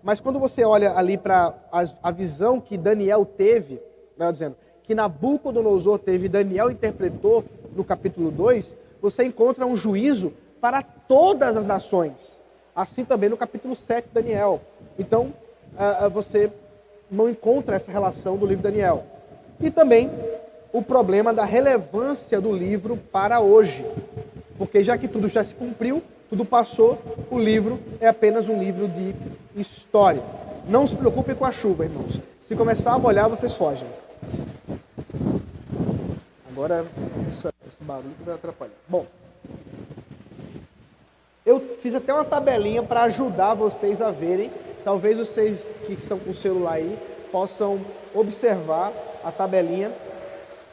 Mas quando você olha ali para a visão que Daniel teve, melhor dizendo, que Nabucodonosor teve e Daniel interpretou no capítulo 2, você encontra um juízo para todas as nações. Assim também no capítulo 7 de Daniel. Então, você não encontra essa relação do livro de Daniel. E também o problema da relevância do livro para hoje. Porque já que tudo já se cumpriu, tudo passou, o livro é apenas um livro de história. Não se preocupem com a chuva, irmãos. Se começar a molhar, vocês fogem. Agora, esse barulho vai atrapalhar. Bom, eu fiz até uma tabelinha para ajudar vocês a verem. Talvez vocês que estão com o celular aí possam observar a tabelinha,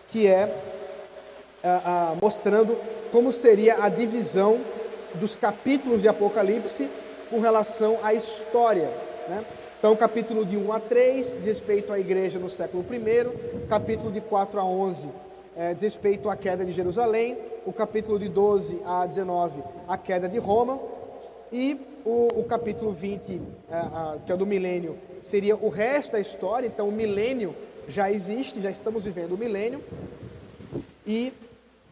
que é mostrando como seria a divisão dos capítulos de Apocalipse com relação à história, né? Então, capítulo de 1 a 3 diz respeito à igreja no século I, capítulo de 4 a 11 diz respeito à queda de Jerusalém, o capítulo de 12 a 19 a queda de Roma, e o capítulo 20, que é o do milênio, seria o resto da história. Então o milênio já existe, já estamos vivendo o milênio, e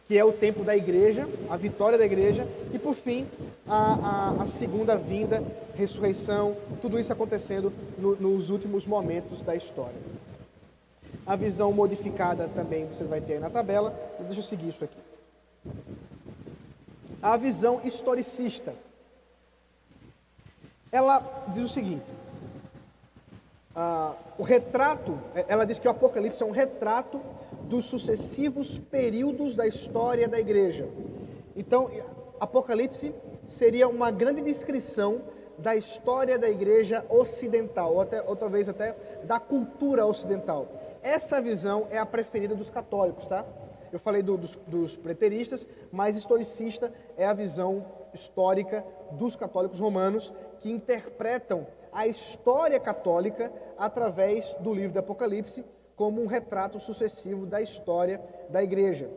que é o tempo da igreja, a vitória da igreja, e por fim a segunda vinda, ressurreição, tudo isso acontecendo nos últimos momentos da história. A visão modificada também você vai ter aí na tabela. Deixa eu seguir isso aqui. A visão historicista. Ela diz o seguinte: o retrato, ela diz que o Apocalipse é um retrato dos sucessivos períodos da história da igreja. Então, Apocalipse seria uma grande descrição da história da igreja ocidental, ou talvez até da cultura ocidental. Essa visão é a preferida dos católicos, tá? Eu falei dos preteristas, mas historicista é a visão histórica dos católicos romanos, que interpretam a história católica através do livro do Apocalipse como um retrato sucessivo da história da igreja.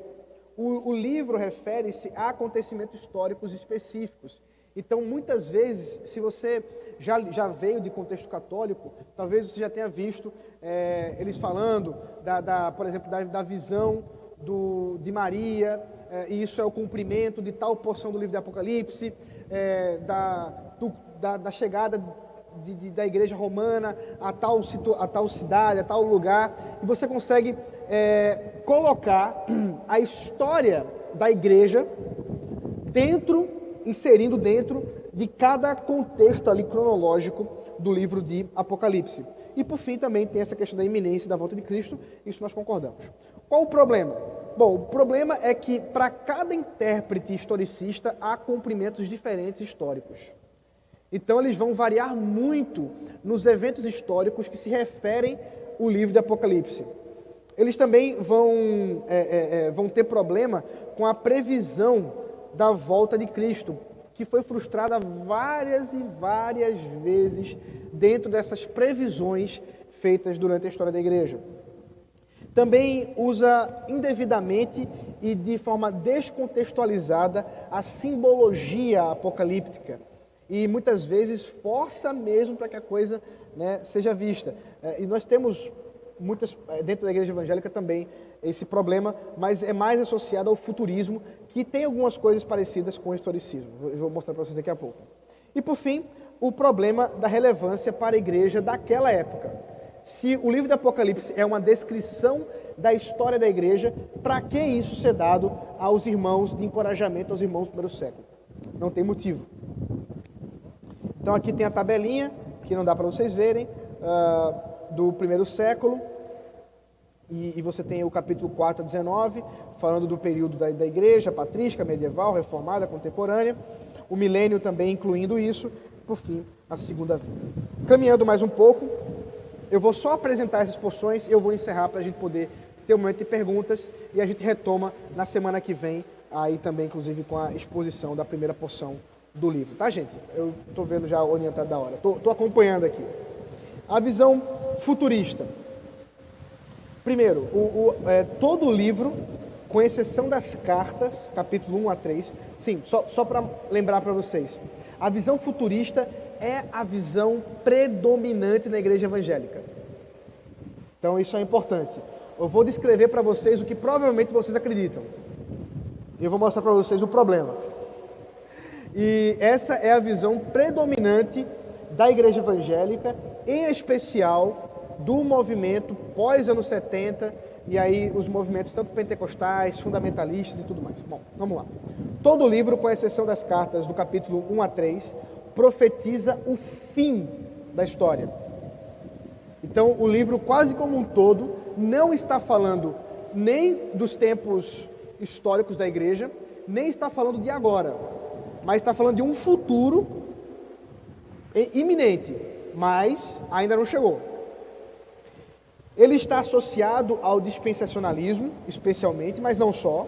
O livro refere-se a acontecimentos históricos específicos. Então, muitas vezes, se você já veio de contexto católico, talvez você já tenha visto eles falando, por exemplo, da visão de Maria, e isso é o cumprimento de tal porção do livro de Apocalipse, da chegada da igreja romana a tal cidade, a tal lugar, e você consegue colocar a história da igreja inserindo dentro de cada contexto ali cronológico do livro de Apocalipse. E por fim também tem essa questão da iminência da volta de Cristo, isso nós concordamos. Qual o problema? Bom, o problema é que para cada intérprete historicista há cumprimentos diferentes históricos. Então eles vão variar muito nos eventos históricos que se referem ao livro de Apocalipse. Eles também vão ter problema com a previsão da volta de Cristo, que foi frustrada várias e várias vezes dentro dessas previsões feitas durante a história da igreja. Também usa indevidamente e de forma descontextualizada a simbologia apocalíptica, e muitas vezes força mesmo para que a coisa, seja vista. E nós temos dentro da igreja evangélica também esse problema, mas é mais associado ao futurismo, que tem algumas coisas parecidas com o historicismo. Eu vou mostrar para vocês daqui a pouco. E por fim, o problema da relevância para a igreja daquela época. Se o livro do Apocalipse é uma descrição da história da igreja, para que isso ser dado aos irmãos, de encorajamento aos irmãos do primeiro século? Não tem motivo. Então aqui tem a tabelinha, que não dá para vocês verem, do primeiro século. E você tem o capítulo 4 a 19, falando do período da igreja patrística, medieval, reformada, contemporânea. O milênio também incluindo isso. Por fim, a segunda vinda. Caminhando mais um pouco, eu vou só apresentar essas porções e eu vou encerrar para a gente poder ter um momento de perguntas e a gente retoma na semana que vem, aí também inclusive com a exposição da primeira porção do livro, tá, gente? Eu estou vendo já o orientado da hora, estou acompanhando aqui. A visão futurista. Primeiro, todo o livro, com exceção das cartas, capítulo 1 a 3, sim, só para lembrar para vocês, a visão futurista é a visão predominante na igreja evangélica. Então isso é importante. Eu vou descrever para vocês o que provavelmente vocês acreditam. E eu vou mostrar para vocês o problema. E essa é a visão predominante da igreja evangélica, em especial do movimento pós-anos 70, e aí os movimentos tanto pentecostais, fundamentalistas e tudo mais. Bom, vamos lá. Todo o livro, com exceção das cartas do capítulo 1 a 3, profetiza o fim da história. Então, o livro, quase como um todo, não está falando nem dos tempos históricos da igreja, nem está falando de agora, mas está falando de um futuro iminente, mas ainda não chegou. Ele está associado ao dispensacionalismo, especialmente, mas não só,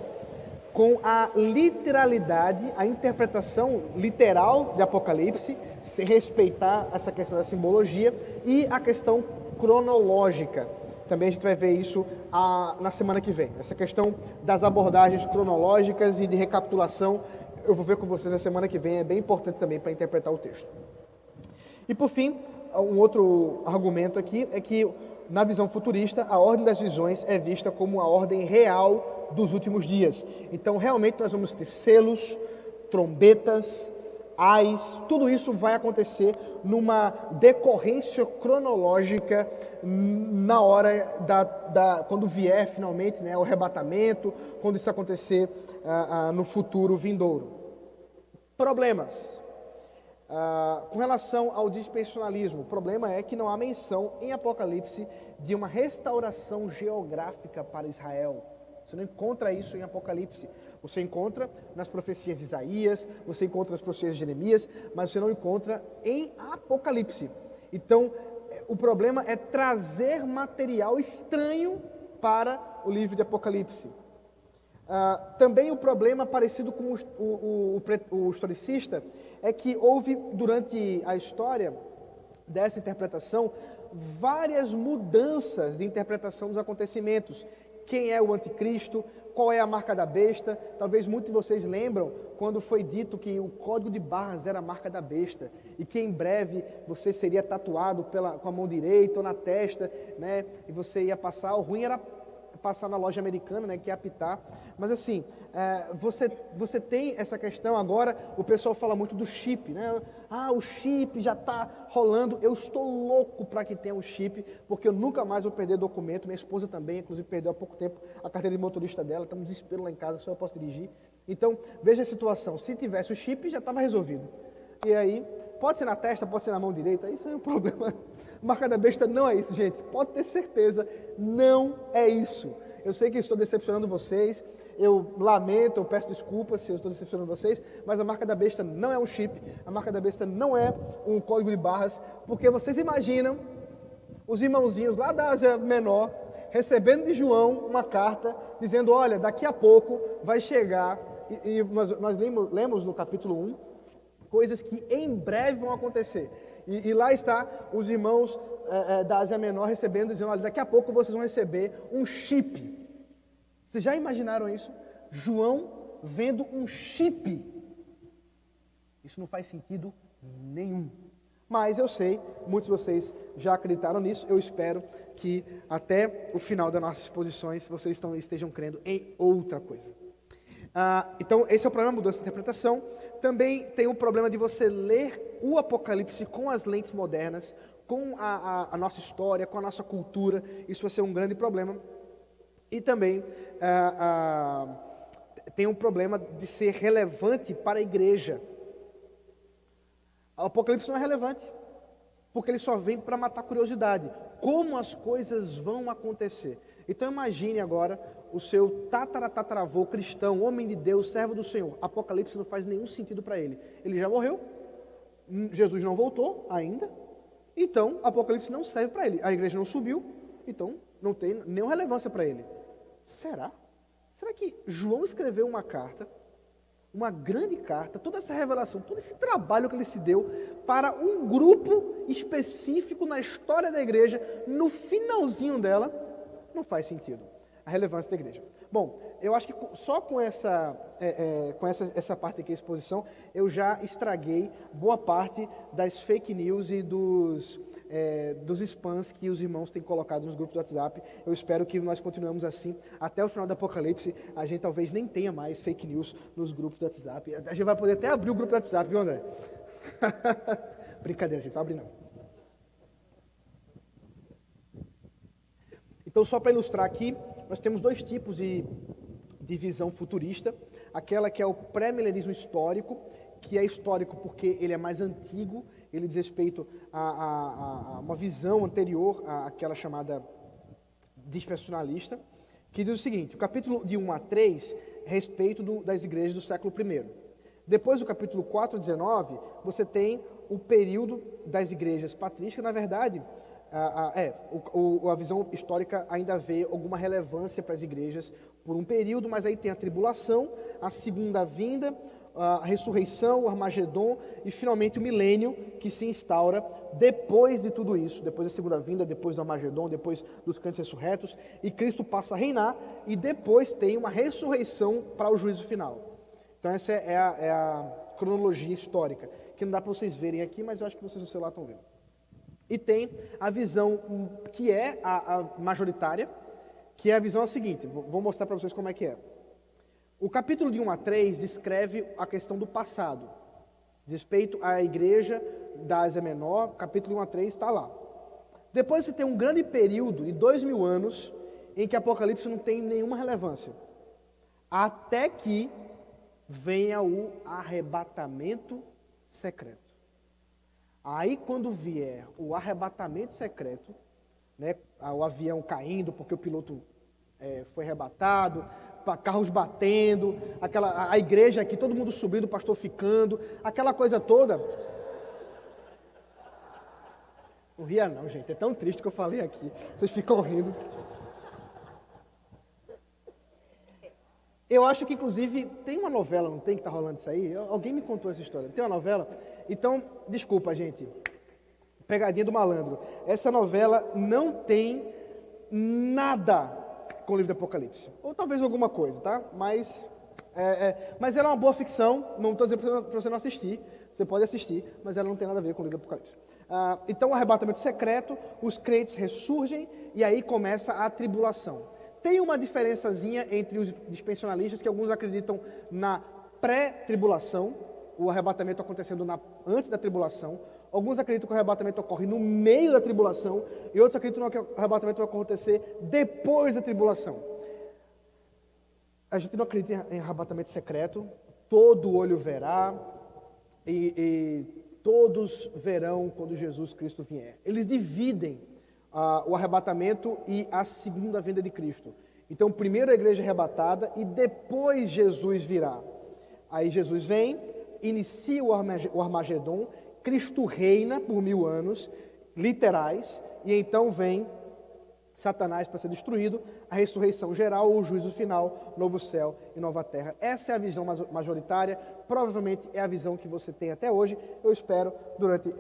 com a literalidade, a interpretação literal de Apocalipse, sem respeitar essa questão da simbologia, e a questão cronológica. Também a gente vai ver isso na semana que vem. Essa questão das abordagens cronológicas e de recapitulação, eu vou ver com vocês na semana que vem, é bem importante também para interpretar o texto. E por fim, um outro argumento aqui é que, na visão futurista, a ordem das visões é vista como a ordem real dos últimos dias. Então, realmente, nós vamos ter selos, trombetas, ais, tudo isso vai acontecer numa decorrência cronológica na hora quando vier finalmente, né, o arrebatamento, quando isso acontecer no futuro vindouro. Problemas. Com relação ao dispensacionalismo, o problema é que não há menção em Apocalipse de uma restauração geográfica para Israel. Você não encontra isso em Apocalipse. Você encontra nas profecias de Isaías, você encontra nas profecias de Jeremias, mas você não encontra em Apocalipse. Então, o problema é trazer material estranho para o livro de Apocalipse. Também o problema parecido com o historicista é que houve, durante a história dessa interpretação, várias mudanças de interpretação dos acontecimentos. Quem é o anticristo? Qual é a marca da besta? Talvez muitos de vocês lembram quando foi dito que o código de barras era a marca da besta e que em breve você seria tatuado com a mão direita ou na testa, né? E você ia passar. O ruim era passar na loja americana, né, que é apitar. Mas assim, você tem essa questão agora, o pessoal fala muito do chip, né? O chip já está rolando. Eu estou louco para que tenha um chip, porque eu nunca mais vou perder documento. Minha esposa também, inclusive, perdeu há pouco tempo a carteira de motorista dela. Está um desespero lá em casa, só eu posso dirigir. Então, veja a situação. Se tivesse o chip, já estava resolvido. E aí, pode ser na testa, pode ser na mão direita, isso é um problema. Marca da besta não é isso, gente. Pode ter certeza, não é isso. Eu sei que estou decepcionando vocês, eu lamento, eu peço desculpas se eu estou decepcionando vocês, mas a marca da besta não é um chip, a marca da besta não é um código de barras, porque vocês imaginam os irmãozinhos lá da Ásia Menor recebendo de João uma carta dizendo, olha, daqui a pouco vai chegar, e nós lemos no capítulo 1, coisas que em breve vão acontecer. E lá está os irmãos da Ásia Menor recebendo, dizendo, olha, daqui a pouco vocês vão receber um chip. Vocês já imaginaram isso? João vendo um chip. Isso não faz sentido nenhum. Mas eu sei, muitos de vocês já acreditaram nisso. Eu espero que até o final das nossas exposições vocês estejam crendo em outra coisa. Então, esse é o problema, mudança de interpretação. Também tem o problema de você ler o Apocalipse com as lentes modernas, com a nossa história, com a nossa cultura. Isso vai ser um grande problema. E também tem um problema de ser relevante para a igreja. O Apocalipse não é relevante, porque ele só vem para matar curiosidade. Como as coisas vão acontecer? Então imagine agora o seu tataravô cristão, homem de Deus, servo do Senhor. Apocalipse não faz nenhum sentido para ele. Ele já morreu, Jesus não voltou ainda, então Apocalipse não serve para ele. A igreja não subiu, então não tem nenhuma relevância para ele. Será? Será que João escreveu uma carta, uma grande carta, toda essa revelação, todo esse trabalho que ele se deu para um grupo específico na história da igreja, no finalzinho dela, não faz sentido a relevância da igreja. Bom, eu acho que só com essa parte aqui, a exposição, eu já estraguei boa parte das fake news e dos spams que os irmãos têm colocado nos grupos do WhatsApp. Eu espero que nós continuemos assim até o final do Apocalipse. A gente talvez nem tenha mais fake news nos grupos do WhatsApp. A gente vai poder até abrir o grupo do WhatsApp, viu, André? Brincadeira, gente, não abre não. Então, só para ilustrar aqui, nós temos dois tipos de visão futurista. Aquela que é o pré-milenismo histórico, que é histórico porque ele é mais antigo, ele diz respeito a uma visão anterior àquela chamada dispensacionalista, que diz o seguinte: o capítulo de 1 a 3 é a respeito das igrejas do século I. Depois do capítulo 4 a 19, você tem o período das igrejas patrísticas. Na verdade, a visão histórica ainda vê alguma relevância para as igrejas por um período, mas aí tem a tribulação, a segunda vinda, a ressurreição, o Armagedon e finalmente o milênio que se instaura depois de tudo isso, depois da segunda vinda, depois do Armagedon, depois dos crentes ressurretos, e Cristo passa a reinar e depois tem uma ressurreição para o juízo final. Então essa é a cronologia histórica, que não dá para vocês verem aqui, mas eu acho que vocês no celular estão vendo. E tem a visão que é a majoritária, que é a visão seguinte, vou mostrar para vocês como é que é. O capítulo de 1 a 3 descreve a questão do passado, respeito à igreja da Ásia Menor, capítulo 1 a 3 está lá. Depois você tem um grande período de 2000 anos, em que Apocalipse não tem nenhuma relevância, até que venha o arrebatamento secreto. Aí quando vier o arrebatamento secreto, né, o avião caindo porque o piloto foi arrebatado, carros batendo, a igreja aqui, todo mundo subindo, o pastor ficando, aquela coisa toda. Não ria não, gente, é tão triste que eu falei aqui, vocês ficam rindo. Eu acho que, inclusive, tem uma novela, não tem, que está rolando isso aí? Alguém me contou essa história. Tem uma novela? Então, desculpa, gente. Pegadinha do malandro. Essa novela não tem nada com o livro do Apocalipse. Ou talvez alguma coisa, tá? Mas ela é uma boa ficção. Não estou dizendo para você não assistir. Você pode assistir, mas ela não tem nada a ver com o livro do Apocalipse. Então, o arrebatamento secreto, os crentes ressurgem e aí começa a tribulação. Tem uma diferençazinha entre os dispensacionalistas, que alguns acreditam na pré-tribulação, o arrebatamento acontecendo antes da tribulação. Alguns acreditam que o arrebatamento ocorre no meio da tribulação, e outros acreditam que o arrebatamento vai acontecer depois da tribulação. A gente não acredita em arrebatamento secreto, todo olho verá, e todos verão quando Jesus Cristo vier. Eles dividem o arrebatamento e a segunda vinda de Cristo. Então, primeiro a igreja é arrebatada e depois Jesus virá. Aí Jesus vem, inicia o Armagedon, Cristo reina por 1000 anos, literais, e então vem Satanás para ser destruído, a ressurreição geral, o juízo final, novo céu e nova terra. Essa é a visão majoritária, provavelmente é a visão que você tem até hoje. Eu espero, durante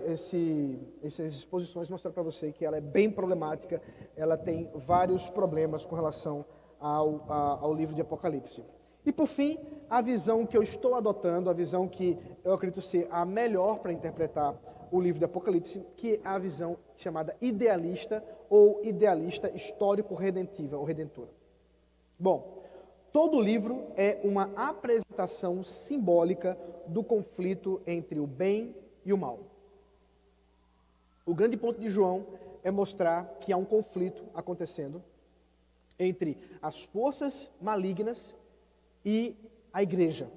essas exposições, mostrar para você que ela é bem problemática, ela tem vários problemas com relação ao livro de Apocalipse. E por fim, a visão que eu estou adotando, a visão que eu acredito ser a melhor para interpretar o livro de Apocalipse, que é a visão chamada idealista ou idealista histórico-redentiva ou redentora. Bom, todo livro é uma apresentação simbólica do conflito entre o bem e o mal. O grande ponto de João é mostrar que há um conflito acontecendo entre as forças malignas e a igreja.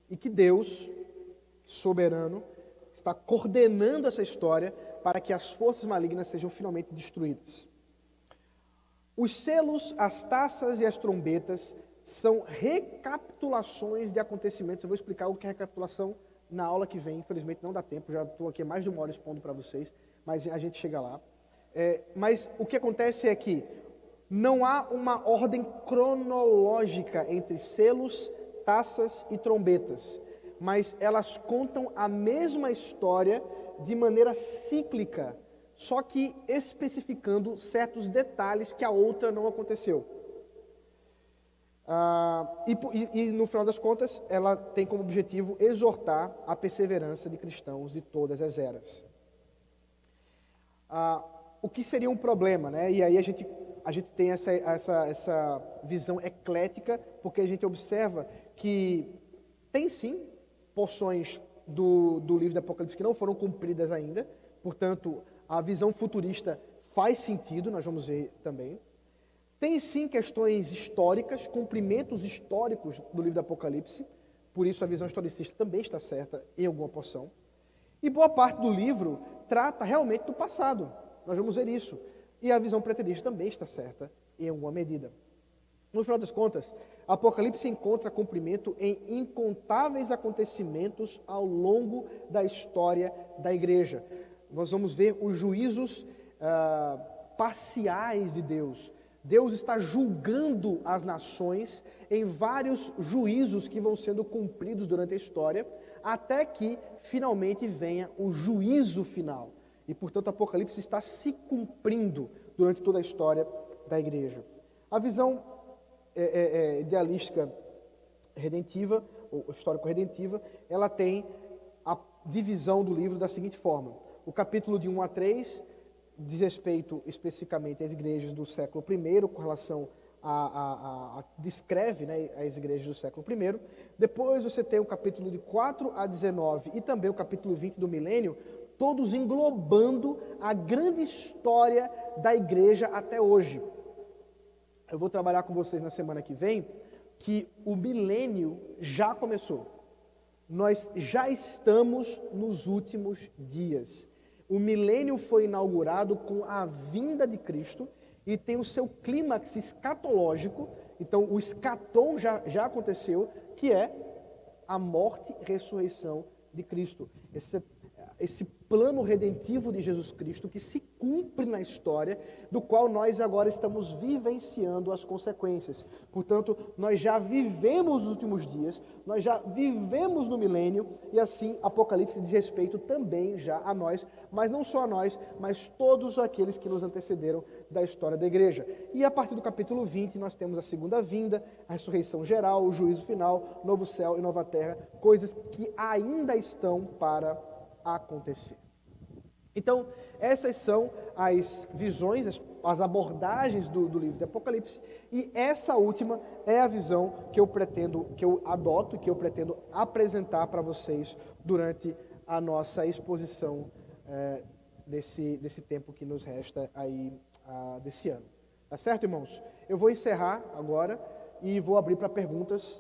E que Deus, soberano, está coordenando essa história para que as forças malignas sejam finalmente destruídas. Os selos, as taças e as trombetas são recapitulações de acontecimentos. Eu vou explicar o que é recapitulação na aula que vem. Infelizmente não dá tempo, já estou aqui mais de 1 hora expondo para vocês, mas a gente chega lá. Mas o que acontece é que não há uma ordem cronológica entre selos, taças e trombetas, mas elas contam a mesma história de maneira cíclica, só que especificando certos detalhes que a outra não aconteceu. E no final das contas, ela tem como objetivo exortar a perseverança de cristãos de todas as eras. O que seria um problema, né? E aí a gente tem essa visão eclética, porque a gente observa que tem sim porções do livro do Apocalipse que não foram cumpridas ainda, portanto, a visão futurista faz sentido, nós vamos ver também. Tem sim questões históricas, cumprimentos históricos do livro do Apocalipse, por isso a visão historicista também está certa em alguma porção. E boa parte do livro trata realmente do passado, nós vamos ver isso. E a visão preterista também está certa em alguma medida. No final das contas, Apocalipse encontra cumprimento em incontáveis acontecimentos ao longo da história da igreja. Nós vamos ver os juízos parciais de Deus. Deus está julgando as nações em vários juízos que vão sendo cumpridos durante a história, até que finalmente venha o juízo final. E, portanto, o Apocalipse está se cumprindo durante toda a história da igreja. A visão idealística redentiva, ou histórico-redentiva, ela tem a divisão do livro da seguinte forma. O capítulo de 1 a 3 diz respeito especificamente às igrejas do século I, com relação descreve, né, as igrejas do século I. Depois você tem o capítulo de 4 a 19 e também o capítulo 20 do milênio, todos englobando a grande história da igreja até hoje. Eu vou trabalhar com vocês na semana que vem que o milênio já começou. Nós já estamos nos últimos dias. O milênio foi inaugurado com a vinda de Cristo e tem o seu clímax escatológico. Então, o escatom já aconteceu, que é a morte e ressurreição de Cristo. Esse plano redentivo de Jesus Cristo que se cumpre na história, do qual nós agora estamos vivenciando as consequências. Portanto, nós já vivemos os últimos dias, nós já vivemos no milênio, e assim Apocalipse diz respeito também já a nós, mas não só a nós, mas todos aqueles que nos antecederam da história da igreja. E a partir do capítulo 20, nós temos a segunda vinda, a ressurreição geral, o juízo final, novo céu e nova terra, coisas que ainda estão para acontecer. Então, essas são as visões, as abordagens do livro de Apocalipse, e essa última é a visão que eu adoto, que eu pretendo apresentar para vocês durante a nossa exposição desse tempo que nos resta aí desse ano. Tá certo, irmãos? Eu vou encerrar agora e vou abrir para perguntas